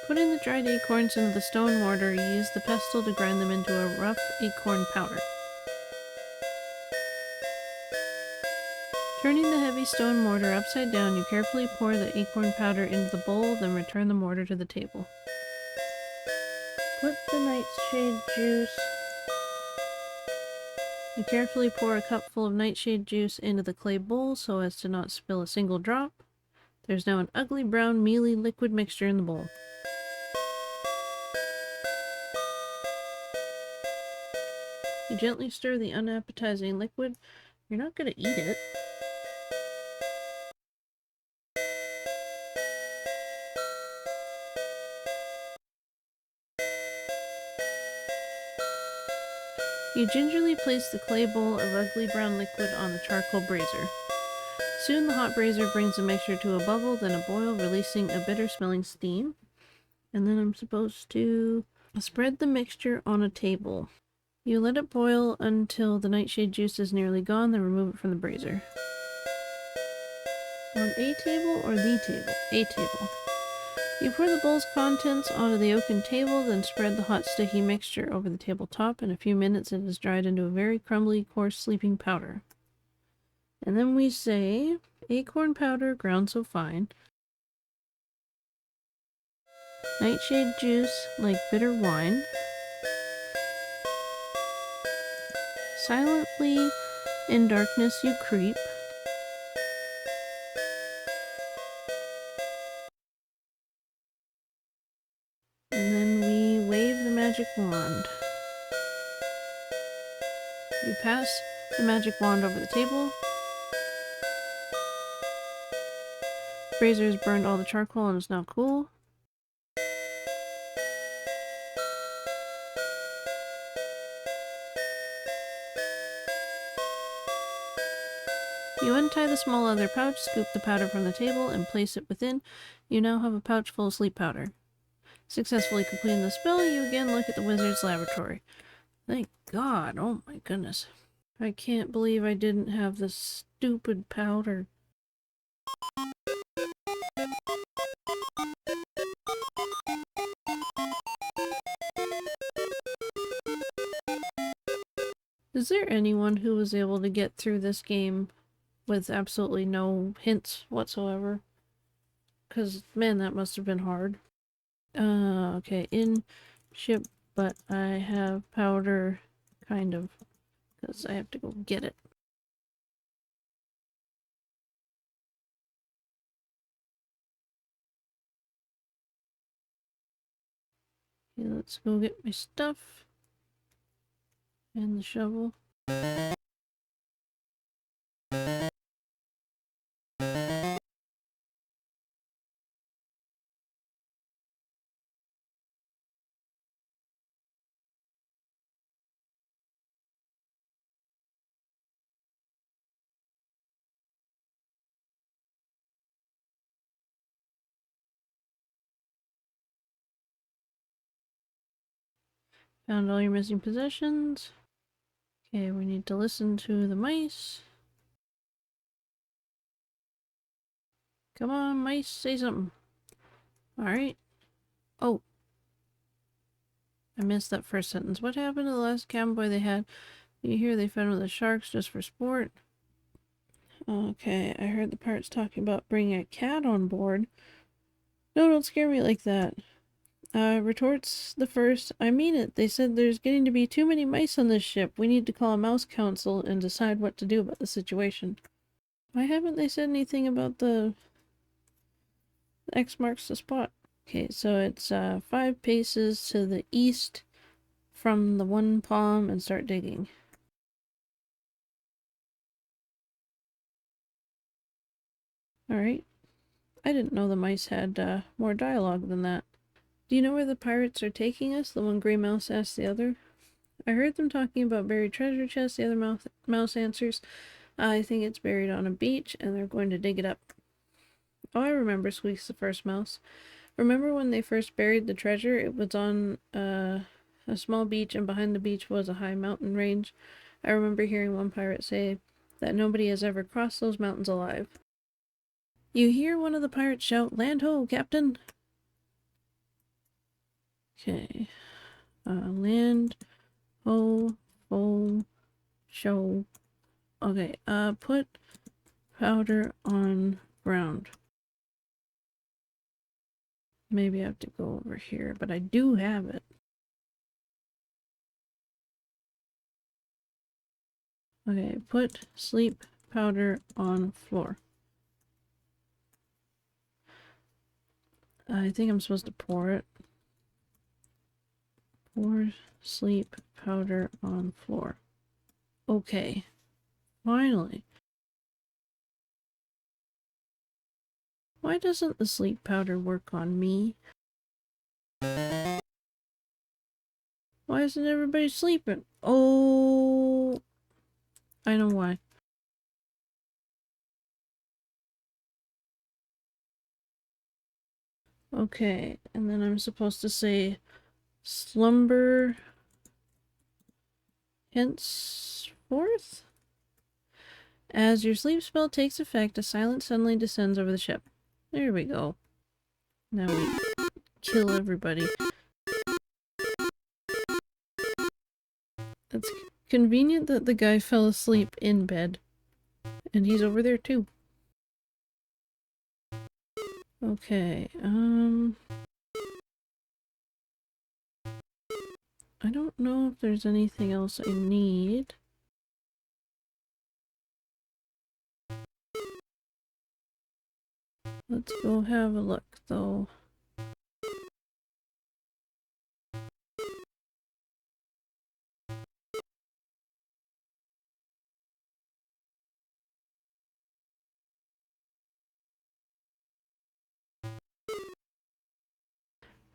Putting the dried acorns into the stone mortar, you use the pestle to grind them into a rough acorn powder. Turning the heavy stone mortar upside down, you carefully pour the acorn powder into the bowl, then return the mortar to the table. Put the nightshade juice. You carefully pour a cupful of nightshade juice into the clay bowl so as to not spill a single drop. There's now an ugly brown mealy liquid mixture in the bowl. gently stir the unappetizing liquid. You're not gonna eat it. You gingerly place the clay bowl of ugly brown liquid on the charcoal brazier. Soon the hot brazier brings the mixture to a bubble, then a boil, releasing a bitter-smelling steam. And then I'm supposed to spread the mixture on a table. You let it boil until the nightshade juice is nearly gone, then remove it from the brazier. On a table or the table? A table. You pour the bowl's contents onto the oaken table, then spread the hot sticky mixture over the tabletop. In a few minutes it is dried into a very crumbly, coarse sleeping powder. And then we say, acorn powder ground so fine, nightshade juice like bitter wine, silently in darkness you creep, and then we wave the magic wand. You pass the magic wand over the table. Brazier has burned all the charcoal and is now cool. You untie the small leather pouch, scoop the powder from the table, and place it within. You now have a pouch full of sleep powder. Successfully completing the spell, you again look at the wizard's laboratory. Thank God, oh my goodness. I can't believe I didn't have this stupid powder. Is there anyone who was able to get through this game with absolutely no hints whatsoever? Because, man, that must have been hard. Okay, in ship, but I have powder, kind of, because I have to go get it. Okay, let's go get my stuff. And the shovel. Found all your missing possessions. Okay, we need to listen to the mice. Come on, mice, say something. Alright. Oh. I missed that first sentence. What happened to the last cowboy they had? You hear they fed him with the sharks just for sport? Okay, I heard the pirates talking about bringing a cat on board. No, don't scare me like that. Retorts the first, I mean it. They said there's getting to be too many mice on this ship. We need to call a mouse council and decide what to do about the situation. Why haven't they said anything about the X marks the spot? Okay, so it's 5 paces to the east from the one palm and start digging. Alright. I didn't know the mice had more dialogue than that. Do you know where the pirates are taking us? The one gray mouse asked the other. I heard them talking about buried treasure chests. The other mouse answers, I think it's buried on a beach and they're going to dig it up. Oh, I remember, squeaks the first mouse. Remember when they first buried the treasure? It was on a small beach, and behind the beach was a high mountain range. I remember hearing one pirate say that nobody has ever crossed those mountains alive. You hear one of the pirates shout, "Land ho, Captain!" Okay. Land ho, ho, show. Okay, put powder on ground. Maybe I have to go over here, but I do have it. Okay, put sleep powder on floor. I think I'm supposed to pour it. Pour sleep powder on floor. Okay. Finally. Why doesn't the sleep powder work on me? Why isn't everybody sleeping? Oh, I know why. Okay, and then I'm supposed to say slumber henceforth? As your sleep spell takes effect, a silence suddenly descends over the ship. There we go. Now we kill everybody. It's convenient that the guy fell asleep in bed. And he's over there too. Okay, I don't know if there's anything else I need. Let's go have a look, though.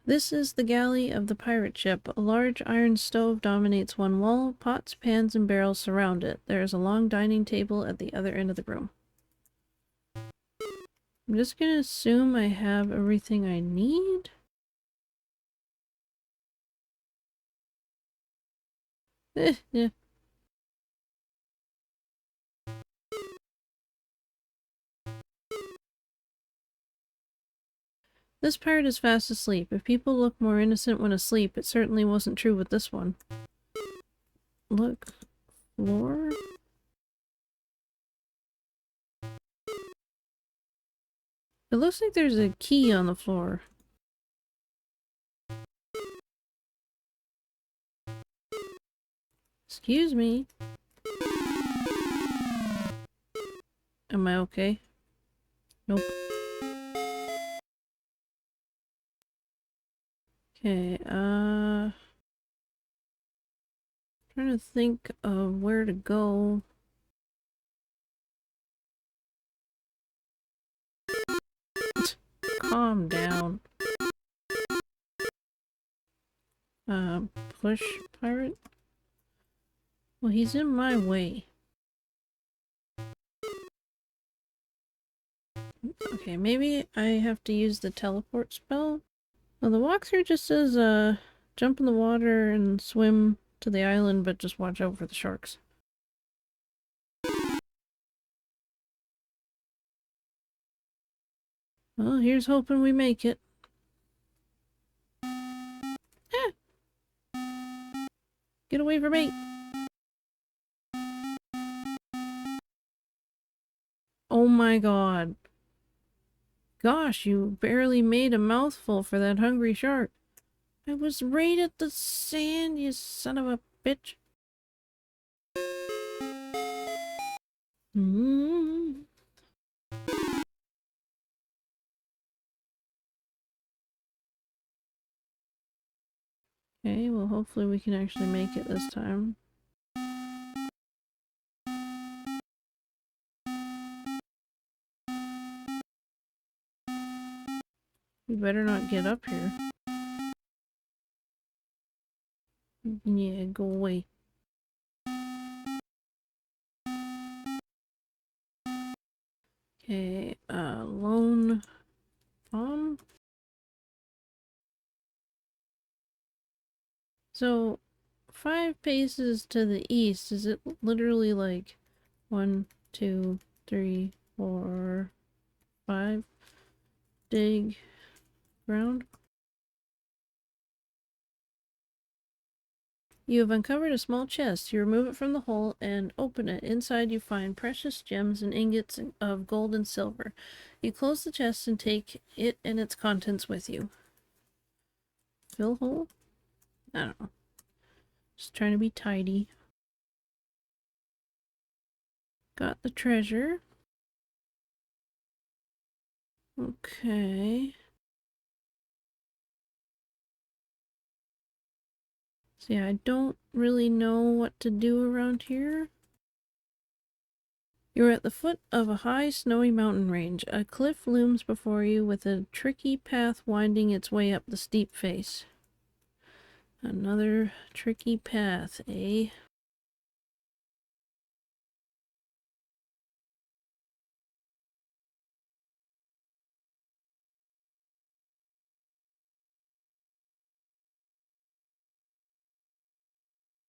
This is the galley of the pirate ship. A large iron stove dominates one wall. Pots, pans, and barrels surround it. There is a long dining table at the other end of the room. I'm just gonna assume I have everything I need. Yeah. This pirate is fast asleep. If people look more innocent when asleep, it certainly wasn't true with this one. Look. Floor? It looks like there's a key on the floor. Excuse me. Am I okay? Nope. Okay, trying to think of where to go. Calm down. Push pirate? Well, he's in my way. Okay, maybe I have to use the teleport spell? Well, the walkthrough just says, jump in the water and swim to the island, but just watch out for the sharks. Well, here's hoping we make it. Ah! Get away from me! Oh my god. Gosh, you barely made a mouthful for that hungry shark. I was right at the sand, you son of a bitch. Mm. Okay, well hopefully we can actually make it this time. We better not get up here. Yeah, go away. Okay, lone bomb. So, 5 paces to the east, is it literally like 1, 2, 3, 4, 5? Dig ground? You have uncovered a small chest. You remove it from the hole and open it. Inside you find precious gems and ingots of gold and silver. You close the chest and take it and its contents with you. Fill hole? I don't know. Just trying to be tidy. Got the treasure. Okay. So yeah, I don't really know what to do around here. You're at the foot of a high, snowy mountain range. A cliff looms before you with a tricky path winding its way up the steep face. Another tricky path, eh?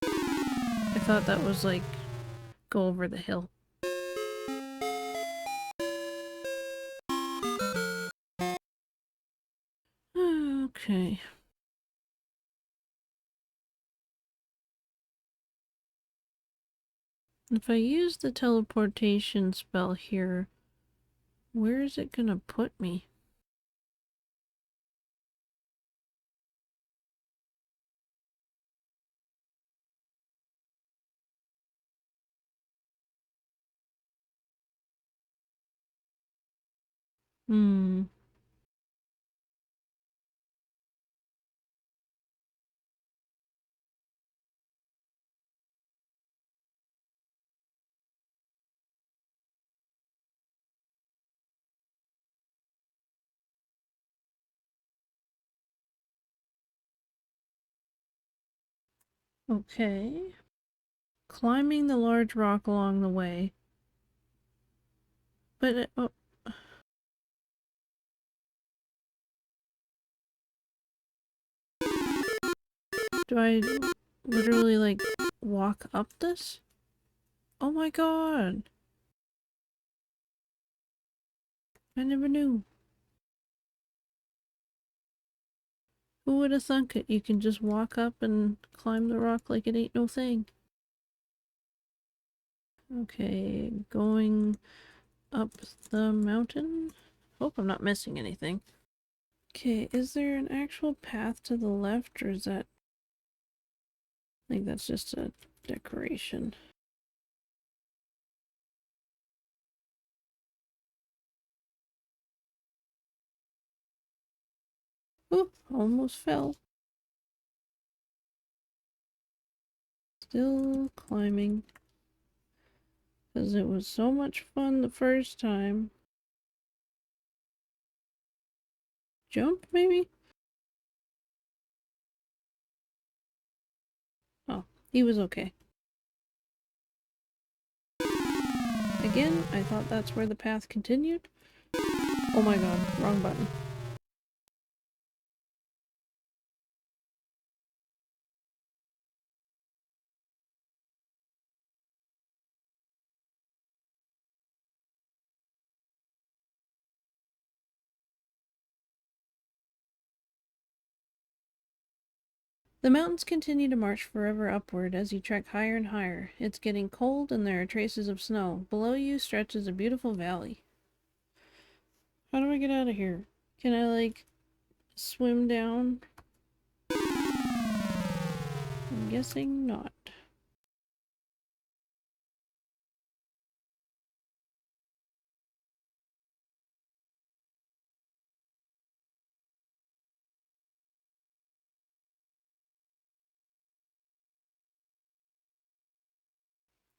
I thought that was like, go over the hill. Okay. If I use the teleportation spell here, where is it gonna put me? Hmm. Okay. Climbing the large rock along the way. But, oh, do I literally, like, walk up this? Oh my god! I never knew. Who would have thunk it? You can just walk up and climb the rock like it ain't no thing. Okay, going up the mountain. Hope I'm not missing anything. Okay, is there an actual path to the left, or is that... I think that's just a decoration. Ooh, almost fell. Still climbing. Because it was so much fun the first time. Jump, maybe? Oh, he was okay. Again, I thought that's where the path continued. Oh my god, wrong button. The mountains continue to march forever upward as you trek higher and higher. It's getting cold and there are traces of snow. Below you stretches a beautiful valley. How do I get out of here? Can I, like, swim down? I'm guessing not.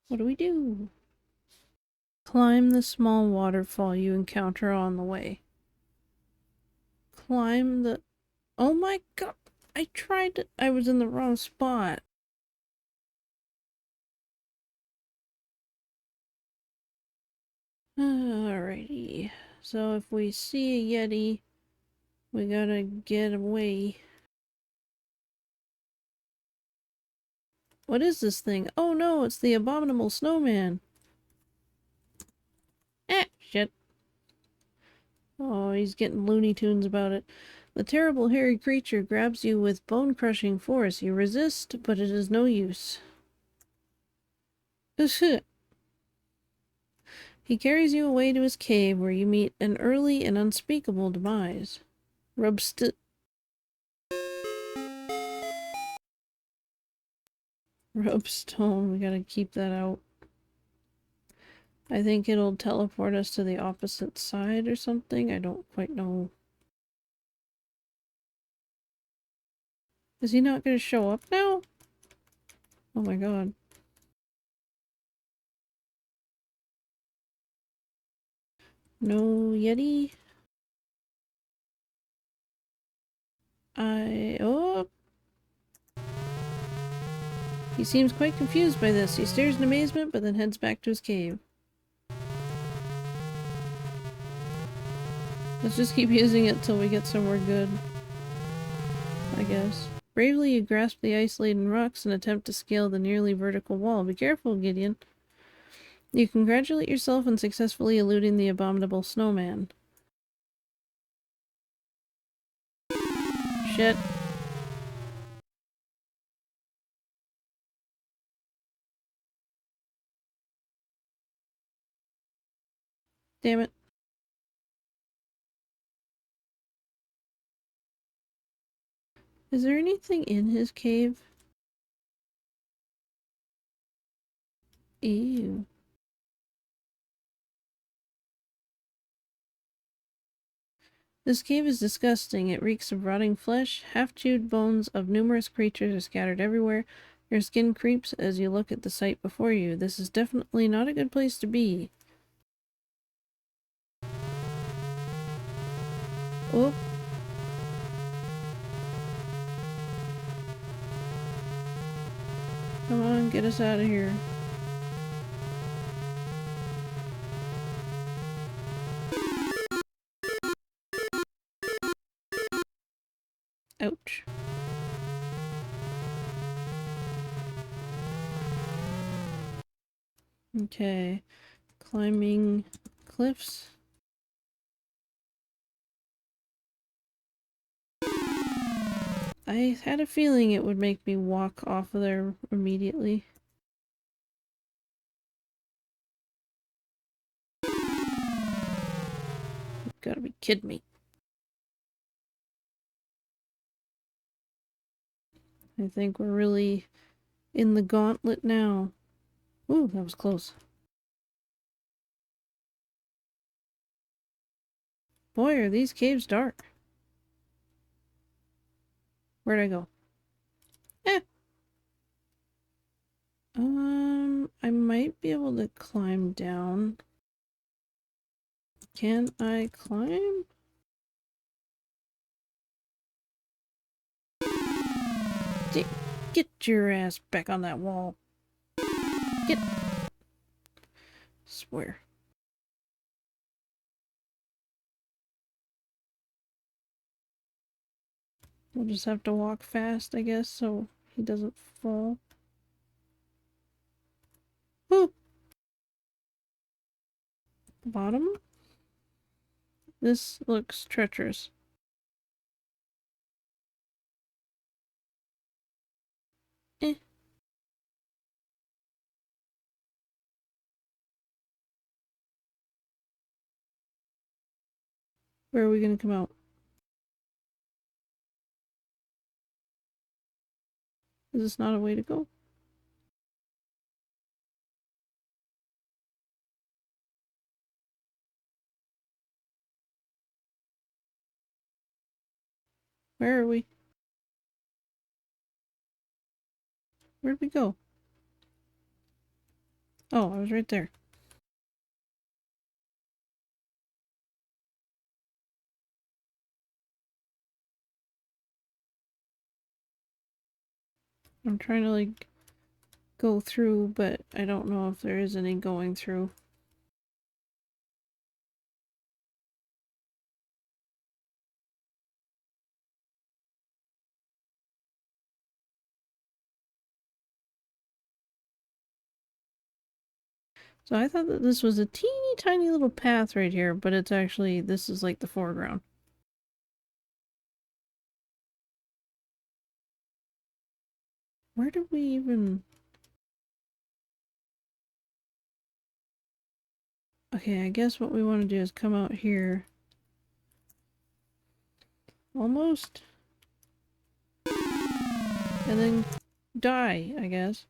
What do we do? Climb the small waterfall you encounter on the way. Climb the... Oh my god! I tried to... I was in the wrong spot. Alrighty. So if we see a Yeti, we gotta get away. What is this thing? Oh no, it's the abominable snowman. Shit. Oh, he's getting Looney Tunes about it. The terrible hairy creature grabs you with bone-crushing force. You resist, but it is no use. He carries you away to his cave where you meet an early and unspeakable demise. Rubstone, we gotta keep that out. I think it'll teleport us to the opposite side or something. I don't quite know. Is he not gonna show up now? Oh my god. No Yeti. Oh! He seems quite confused by this. He stares in amazement, but then heads back to his cave. Let's just keep using it till we get somewhere good, I guess. Bravely you grasp the ice-laden rocks and attempt to scale the nearly vertical wall. Be careful, Gideon. You congratulate yourself on successfully eluding the abominable snowman. Shit. Damn it. Is there anything in his cave? Ew. This cave is disgusting. It reeks of rotting flesh. Half-chewed bones of numerous creatures are scattered everywhere. Your skin creeps as you look at the sight before you. This is definitely not a good place to be. Oh. Come on, get us out of here. Ouch. Okay. Climbing cliffs. I had a feeling it would make me walk off of there immediately. You've gotta be kidding me. I think we're really in the gauntlet now. Ooh, that was close. Boy, are these caves dark. Where'd I go? Eh. I might be able to climb down. Can I climb? Get your ass back on that wall. Get. Swear. We'll just have to walk fast, I guess, so he doesn't fall. Woo! Bottom? This looks treacherous. Eh. Where are we gonna come out? Is this not a way to go? Where are we? Where'd we go? Oh, I was right there. I'm trying to, like, go through, but I don't know if there is any going through. So I thought that this was a teeny tiny little path right here, but it's actually, this is like the foreground. Where did we even... Okay, I guess what we want to do is come out here. Almost. And then die, I guess.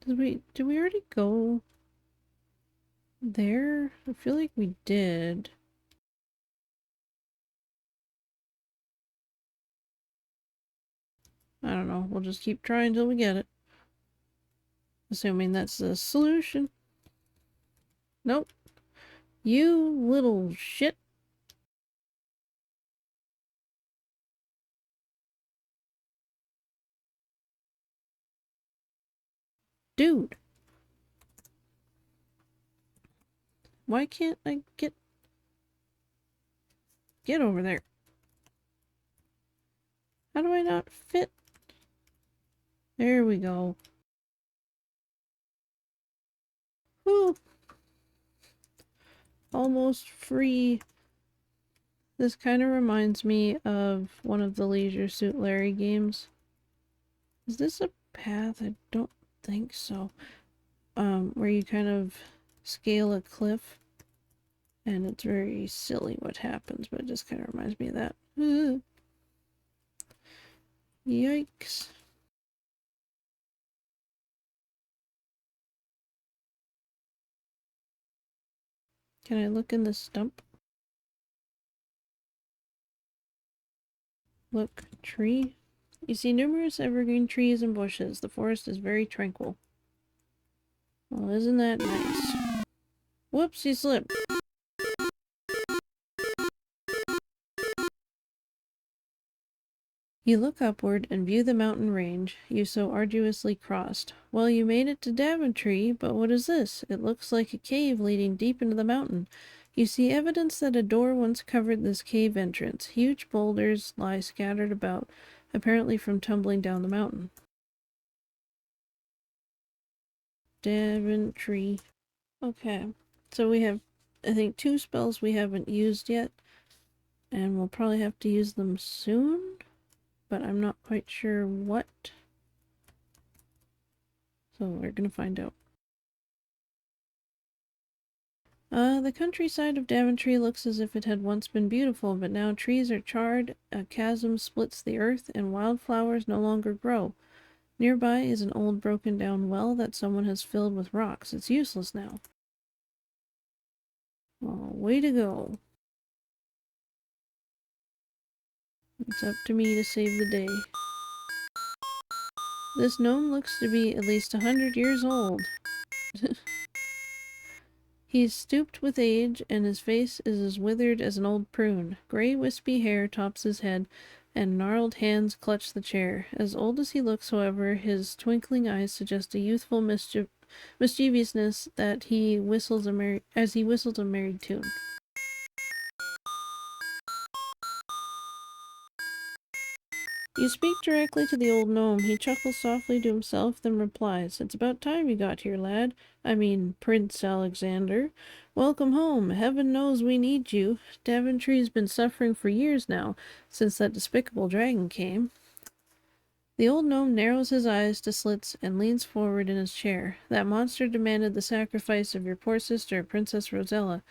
Did we already go there? I feel like we did. I don't know. We'll just keep trying till we get it. Assuming that's the solution. Nope. You little shit. Dude. Why can't I get over there? How do I not fit? There we go. Whew. Almost free. This kind of reminds me of one of the Leisure Suit Larry games. Is this a path? I don't think so. Where you kind of scale a cliff. And it's very silly what happens, but it just kind of reminds me of that. Yikes. Can I look in the stump? Look, tree. You see numerous evergreen trees and bushes. The forest is very tranquil. Well, isn't that nice? Whoops, you slipped. You look upward and view the mountain range you so arduously crossed. Well, you made it to Daventry, but what is this? It looks like a cave leading deep into the mountain. You see evidence that a door once covered this cave entrance. Huge boulders lie scattered about, apparently from tumbling down the mountain. Daventry. Okay, so we have, I think, 2 spells we haven't used yet, and we'll probably have to use them soon, but I'm not quite sure what. So we're gonna find out. The countryside of Daventry looks as if it had once been beautiful, but now trees are charred, a chasm splits the earth, and wildflowers no longer grow. Nearby is an old broken down well that someone has filled with rocks. It's useless now. Oh, way to go. It's up to me to save the day. This gnome looks to be at least 100 years old. He's stooped with age, and his face is as withered as an old prune. Gray, wispy hair tops his head, and gnarled hands clutch the chair. As old as he looks, however, his twinkling eyes suggest a youthful mischievousness that he whistles as he whistles a merry tune. You speak directly to the old gnome. He chuckles softly to himself, then replies, "It's about time you got here, lad. I mean, Prince Alexander. Welcome home. Heaven knows we need you. Daventry's been suffering for years now, since that despicable dragon came." The old gnome narrows his eyes to slits and leans forward in his chair. "That monster demanded the sacrifice of your poor sister, Princess Rosella,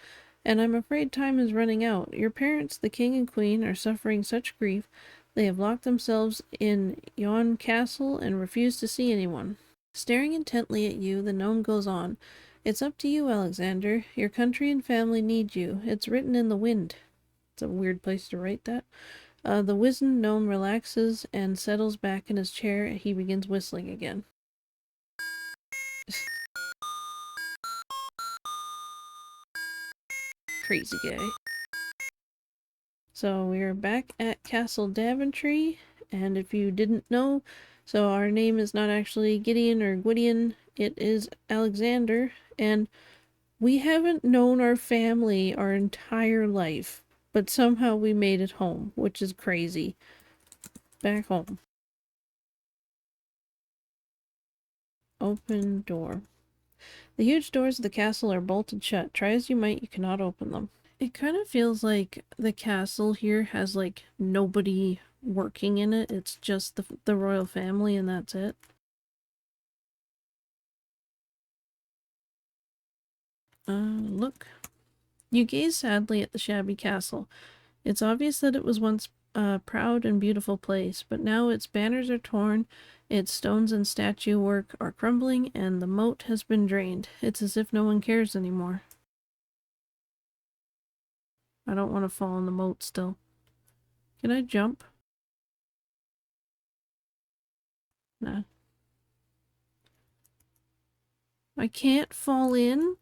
and I'm afraid time is running out. Your parents, the king and queen, are suffering such grief they have locked themselves in yon castle and refuse to see anyone." Staring intently at you, the gnome goes on, "It's up to you, Alexander. Your country and family need you. It's written in the wind." It's a weird place to write that. The wizened gnome relaxes and settles back in his chair. He begins whistling again. Crazy guy. So we are back at Castle Daventry, and if you didn't know, so our name is not actually Gideon or Gwydion, it is Alexander, and we haven't known our family our entire life, but somehow we made it home, which is crazy. Back home. Open door. The huge doors of the castle are bolted shut. Try as you might, you cannot open them. It kind of feels like the castle here has like nobody working in it. It's just the royal family and that's it. Look. You gaze sadly at the shabby castle. It's obvious that it was once a proud and beautiful place, but now its banners are torn, its stones and statue work are crumbling, and the moat has been drained. It's as if no one cares anymore. I don't want to fall in the moat still. Can I jump? Nah. I can't fall in?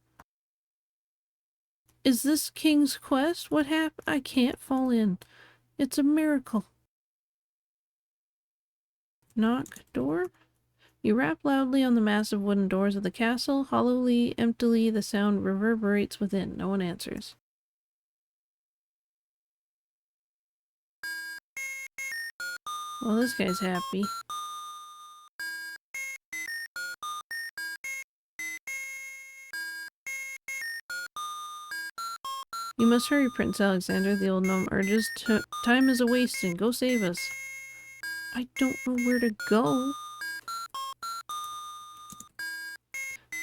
Is this King's Quest? What happened? I can't fall in. It's a miracle. Knock. Door? You rap loudly on the massive wooden doors of the castle. Hollowly, emptily, the sound reverberates within. No one answers. Well, this guy's happy. You must hurry, Prince Alexander, the old gnome urges. Time is a-wasting. Go save us. I don't know where to go.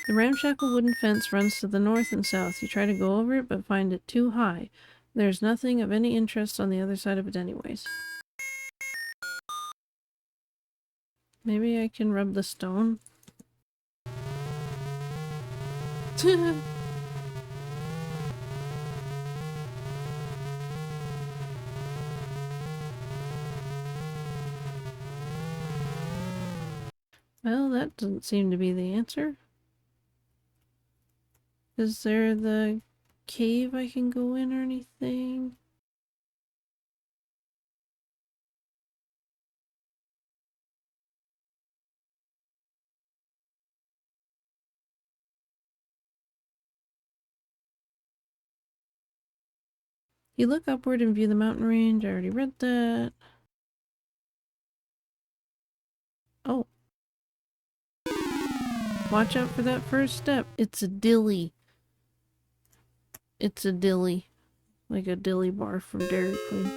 The ramshackle wooden fence runs to the north and south. You try to go over it, but find it too high. There's nothing of any interest on the other side of it anyways. Maybe I can rub the stone? Well, that doesn't seem to be the answer. Is there the cave I can go in or anything? You look upward and view the mountain range. I already read that. Oh. Watch out for that first step. It's a dilly. It's a dilly. Like a dilly bar from Dairy Queen.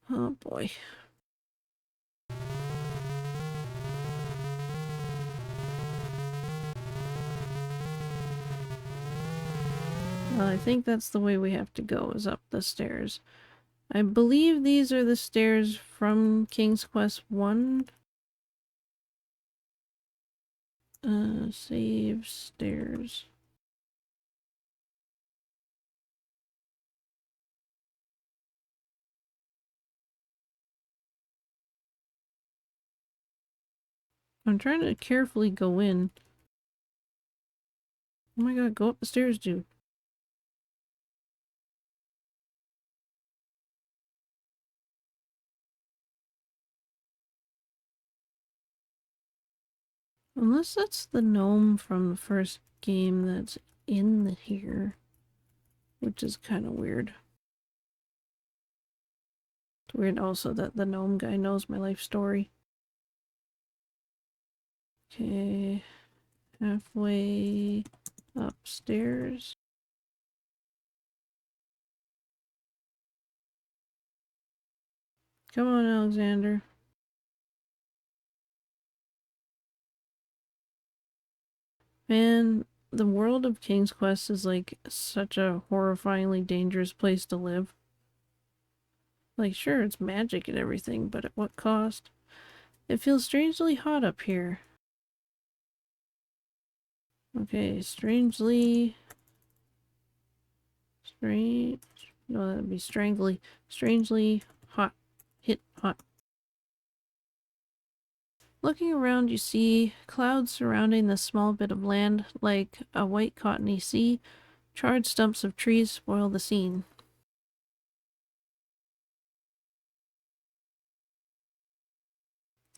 Oh boy. Well, I think that's the way we have to go, is up the stairs. I believe these are the stairs from King's Quest 1. Save stairs. I'm trying to carefully go in. Oh my god, go up the stairs, dude. Unless that's the gnome from the first game that's in here. Which is kind of weird. It's weird also that the gnome guy knows my life story. Okay. Halfway upstairs. Come on, Alexander. Man, the world of King's Quest is like such a horrifyingly dangerous place to live. Like, sure, it's magic and everything, but at what cost? It feels strangely hot up here. Okay, strangely... No, that'd be strangely hot. Hit hot. Looking around, you see clouds surrounding this small bit of land like a white cottony sea. Charred stumps of trees spoil the scene.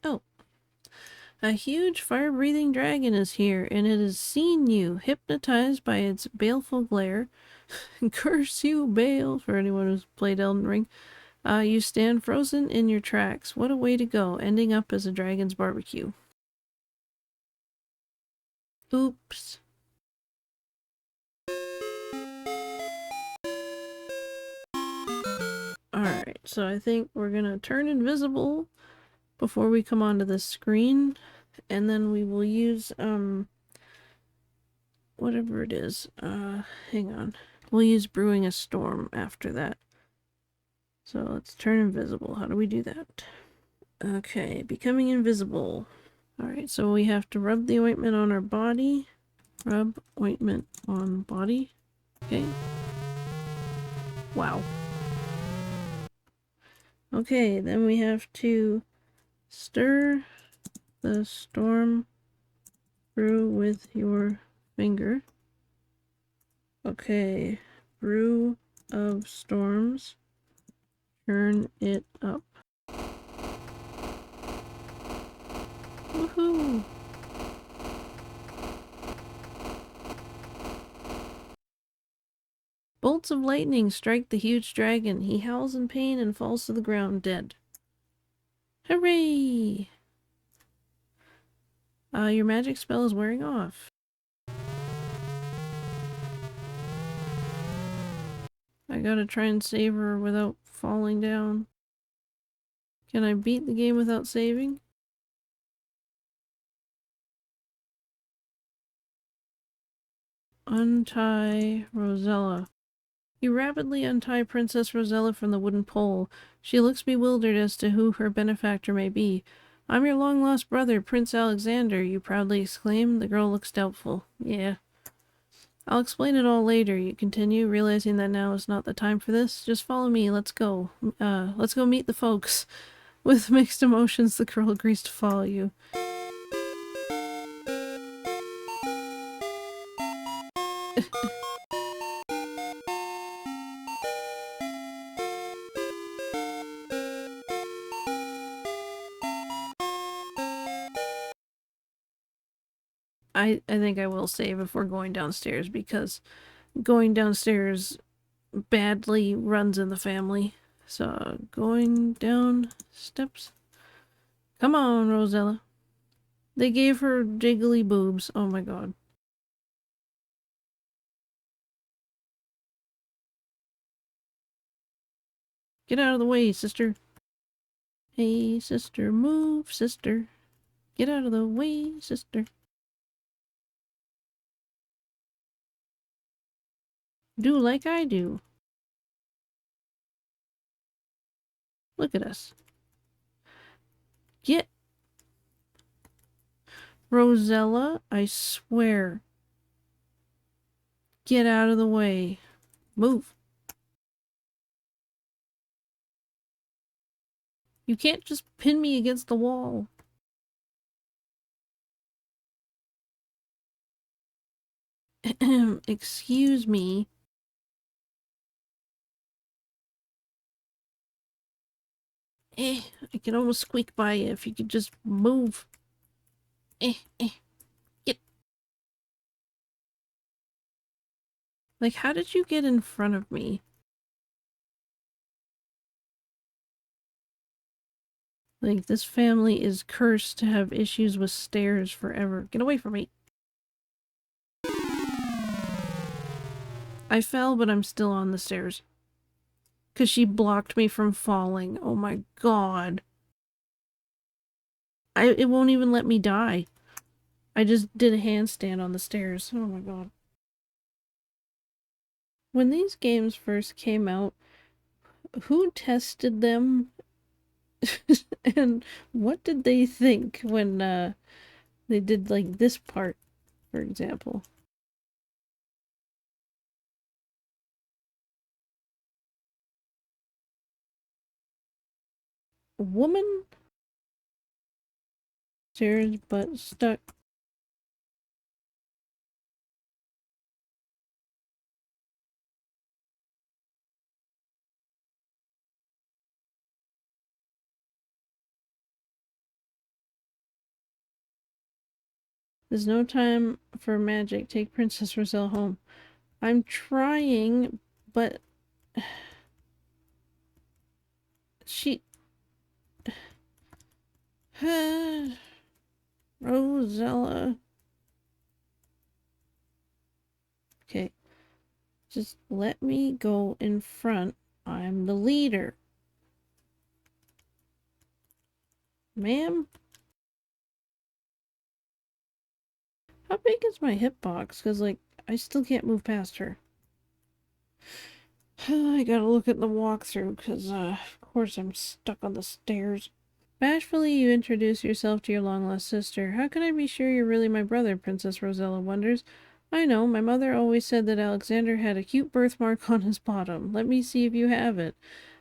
Oh. A huge fire-breathing dragon is here, and it has seen you, hypnotized by its baleful glare. Curse you, Bale, for anyone who's played Elden Ring. You stand frozen in your tracks. What a way to go, ending up as a dragon's barbecue. Oops. Alright, so I think we're gonna turn invisible before we come onto the screen, and then we will use, whatever it is. Hang on. We'll use Brewing a Storm after that. So let's turn invisible. How do we do that? Okay, becoming invisible. Alright, so we have to rub the ointment on our body. Rub ointment on body. Okay. Wow. Okay, then we have to Stir the storm brew with your finger. Okay. Brew of storms. Turn it up. Woohoo! Bolts of lightning strike the huge dragon. He howls in pain and falls to the ground dead. Hooray! Your magic spell is wearing off. I gotta try and save her without falling down. Can I beat the game without saving? Untie Rosella. You rapidly untie Princess Rosella from the wooden pole. She looks bewildered as to who her benefactor may be. I'm your long-lost brother, Prince Alexander, you proudly exclaim. The girl looks doubtful. Yeah. I'll explain it all later, you continue, realizing that now is not the time for this. Just follow me, let's go. Let's go meet the folks. With mixed emotions, the girl agrees to follow you. I think I will save if we're going downstairs, because going downstairs badly runs in the family. So, going down steps. Come on, Rosella. They gave her jiggly boobs. Oh my god. Get out of the way, sister. Hey, sister, move, sister. Get out of the way, sister. Do like I do. Look at us. Get... Rosella, I swear. Get out of the way. Move. You can't just pin me against the wall. Excuse me. I can almost squeak by you if you could just move. Get. Like, how did you get in front of me? Like, this family is cursed to have issues with stairs forever. Get away from me. I fell, but I'm still on the stairs. Because she blocked me from falling. Oh my god. It won't even let me die. I just did a handstand on the stairs. Oh my god. When these games first came out, who tested them? And what did they think when they did like this part, for example? A woman? Stairs but stuck. There's no time for magic. Take Princess Roselle home. I'm trying, but she... Rosella. Okay. Just let me go in front. I'm the leader. Ma'am? How big is my hitbox? Because, like, I still can't move past her. I gotta look at the walkthrough, because, of course I'm stuck on the stairs. Bashfully, you introduce yourself to your long-lost sister. How can I be sure you're really my brother? Princess Rosella wonders. I know, my mother always said that Alexander had a cute birthmark on his bottom. Let me see if you have it.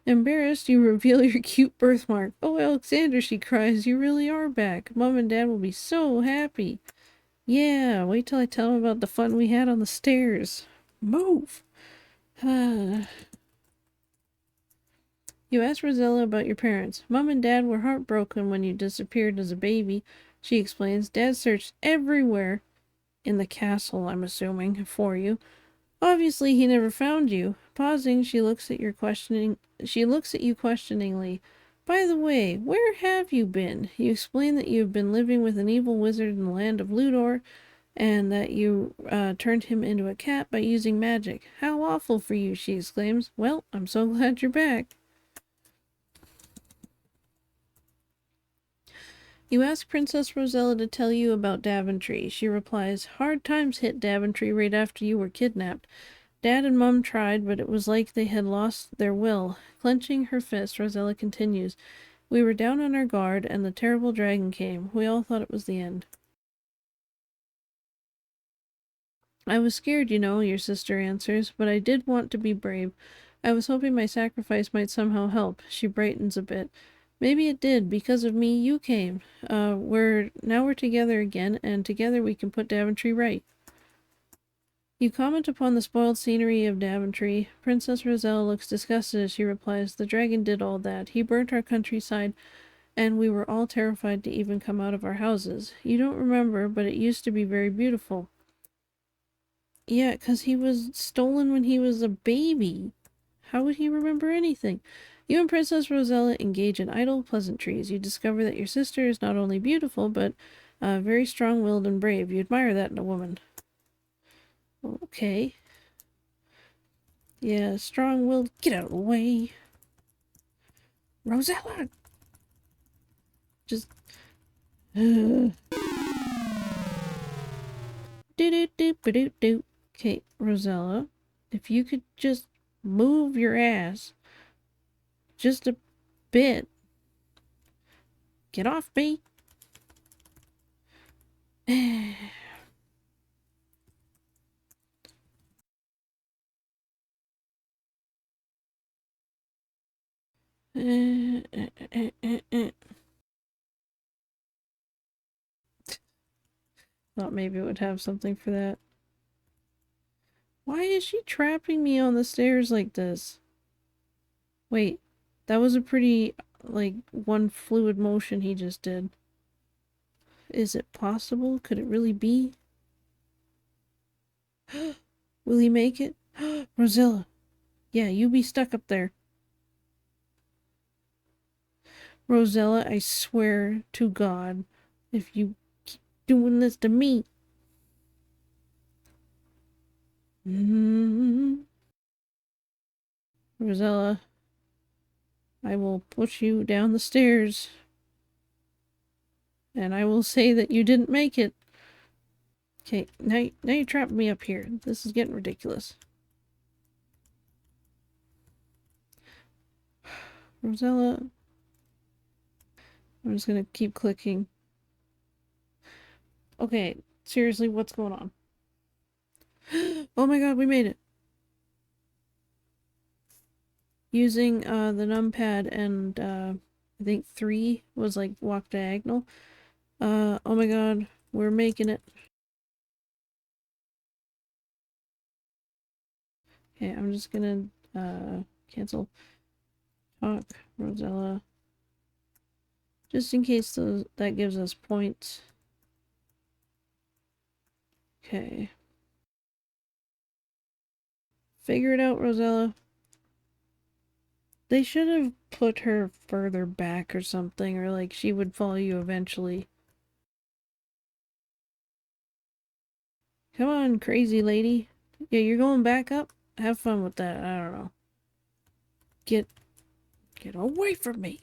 Embarrassed, you reveal your cute birthmark. Oh, Alexander, she cries, you really are back. Mom and Dad will be so happy. Yeah, wait till I tell them about the fun we had on the stairs. Move! You asked Rosella about your parents. Mom and Dad were heartbroken when you disappeared as a baby, she explains. Dad searched everywhere, in the castle, I'm assuming, for you. Obviously, he never found you. Pausing, she looks at you questioningly. By the way, where have you been? You explain that you've been living with an evil wizard in the land of Ludor, and that you turned him into a cat by using magic. How awful for you, she exclaims. Well, I'm so glad you're back. You ask Princess Rosella to tell you about Daventry. She replies, hard times hit Daventry right after you were kidnapped. Dad and Mum tried, but it was like they had lost their will. Clenching her fist, Rosella continues, we were down on our guard, and the terrible dragon came. We all thought it was the end. I was scared, you know, your sister answers, but I did want to be brave. I was hoping my sacrifice might somehow help. She brightens a bit. Maybe it did. Because of me, you came. We're together again, and together we can put Daventry right. You comment upon the spoiled scenery of Daventry. Princess Rosella looks disgusted as she replies, the dragon did all that. He burnt our countryside, and we were all terrified to even come out of our houses. You don't remember, but it used to be very beautiful. Yeah, 'cause he was stolen when he was a baby. How would he remember anything? You and Princess Rosella engage in idle pleasantries. You discover that your sister is not only beautiful, but very strong-willed and brave. You admire that in a woman. Okay. Yeah, strong-willed. Get out of the way. Rosella! Just... Do-do-do-ba-do-do. Okay, Rosella, if you could just move your ass just a bit. Get off me. Thought maybe it would have something for that. Why is she trapping me on the stairs like this? Wait, that was a pretty, like, one fluid motion he just did. Is it possible? Could it really be? Will he make it? Rosella! Yeah, you be stuck up there. Rosella, I swear to God, if you keep doing this to me... Rosella, I will push you down the stairs. And I will say that you didn't make it. Okay, now you trapped me up here. This is getting ridiculous. Rosella. I'm just gonna keep clicking. Okay, seriously, what's going on? Oh my god, we made it! Using the numpad and I think 3 was like walk diagonal. Oh my god, we're making it. Okay, I'm just gonna cancel talk, Rosella. Just in case that gives us points. Okay. Figure it out, Rosella. They should have put her further back or something, or like she would follow you eventually. Come on, crazy lady. Yeah, you're going back up? Have fun with that. I don't know. Get away from me.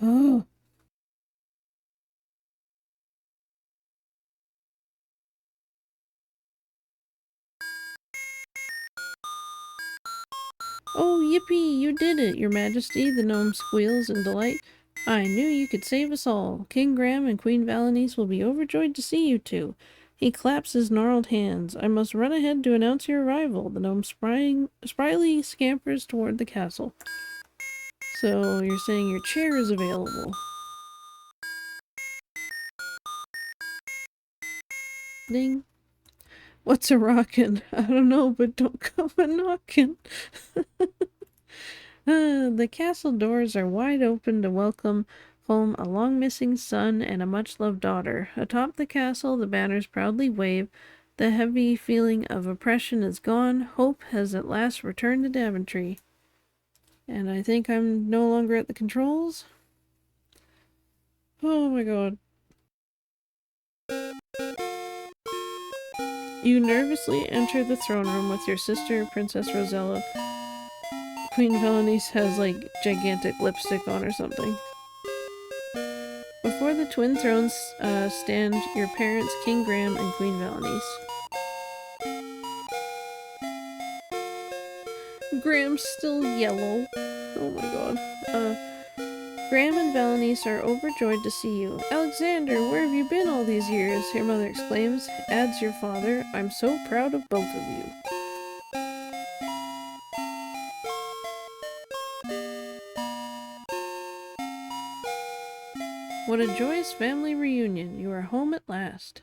Oh. Oh, yippee, you did it, your majesty, the gnome squeals in delight. I knew you could save us all. King Graham and Queen Valenice will be overjoyed to see you two. He claps his gnarled hands. I must run ahead to announce your arrival. The gnome spryly scampers toward the castle. So you're saying your chair is available. Ding. What's a rockin'? I don't know, but don't come a knockin'. The castle doors are wide open to welcome home a long-missing son and a much-loved daughter. Atop the castle, the banners proudly wave. The heavy feeling of oppression is gone. Hope has at last returned to Daventry. And I think I'm no longer at the controls. Oh my god. You nervously enter the throne room with your sister, Princess Rosella. Queen Valenice has, like, gigantic lipstick on or something. Before the twin thrones stand your parents, King Graham and Queen Valenice. Graham's still yellow. Oh my god. Graham and Valenice are overjoyed to see you. Alexander, where have you been all these years? Your mother exclaims. Adds your father. I'm so proud of both of you. What a joyous family reunion. You are home at last.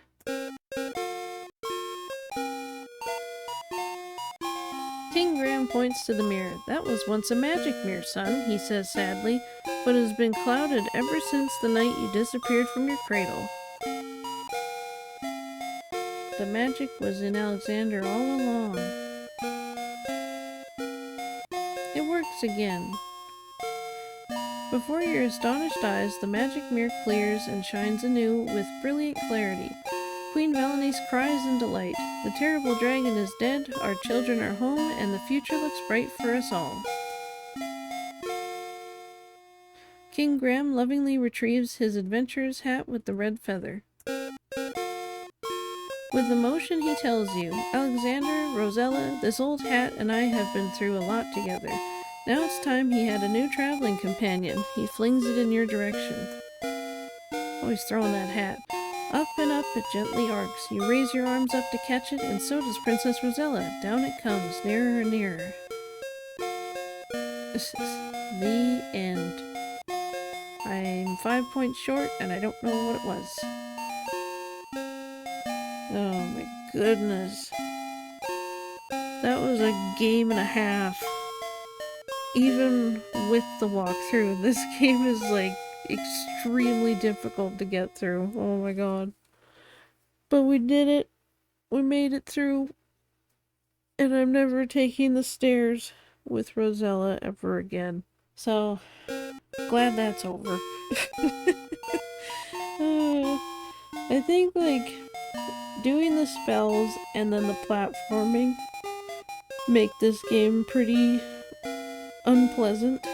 King Graham points to the mirror. That was once a magic mirror, son, he says sadly, but it has been clouded ever since the night you disappeared from your cradle. The magic was in Alexander all along. It works again. Before your astonished eyes, the magic mirror clears and shines anew with brilliant clarity. Queen Valenice cries in delight. The terrible dragon is dead, our children are home, and the future looks bright for us all. King Graham lovingly retrieves his adventurer's hat with the red feather. With emotion he tells you, Alexander, Rosella, this old hat and I have been through a lot together. Now it's time he had a new traveling companion. He flings it in your direction. Oh, he's throwing that hat. Up and up it gently arcs. You raise your arms up to catch it, and so does Princess Rosella. Down it comes, nearer and nearer. The end. I'm 5 points short, and I don't know what it was. Oh my goodness. That was a game and a half. Even with the walkthrough, this game is like extremely difficult to get through. Oh my god. But we did it. We made it through. And I'm never taking the stairs with Rosella ever again. So, glad that's over. I think, like, doing the spells and then the platforming make this game pretty unpleasant.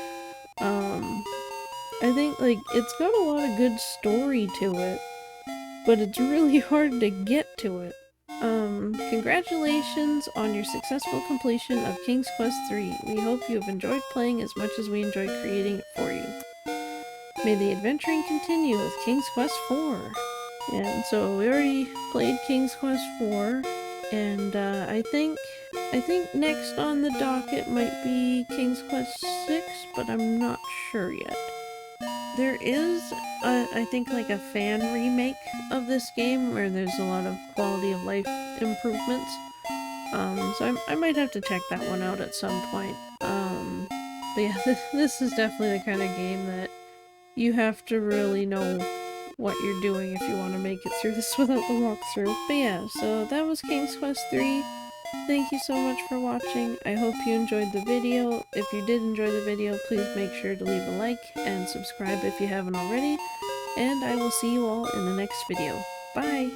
I think, like, it's got a lot of good story to it, but it's really hard to get to it. Congratulations on your successful completion of King's Quest III. We hope you have enjoyed playing as much as we enjoyed creating it for you. May the adventuring continue with King's Quest IV. And so we already played King's Quest IV, and I think next on the docket might be King's Quest VI, but I'm not sure yet. There is, I think, like a fan remake of this game where there's a lot of quality of life improvements. So I might have to check that one out at some point. But yeah, this is definitely the kind of game that you have to really know what you're doing if you want to make it through this without the walkthrough. But yeah, so that was King's Quest III. Thank you so much for watching. I hope you enjoyed the video. If you did enjoy the video, please make sure to leave a like and subscribe if you haven't already. And I will see you all in the next video. Bye!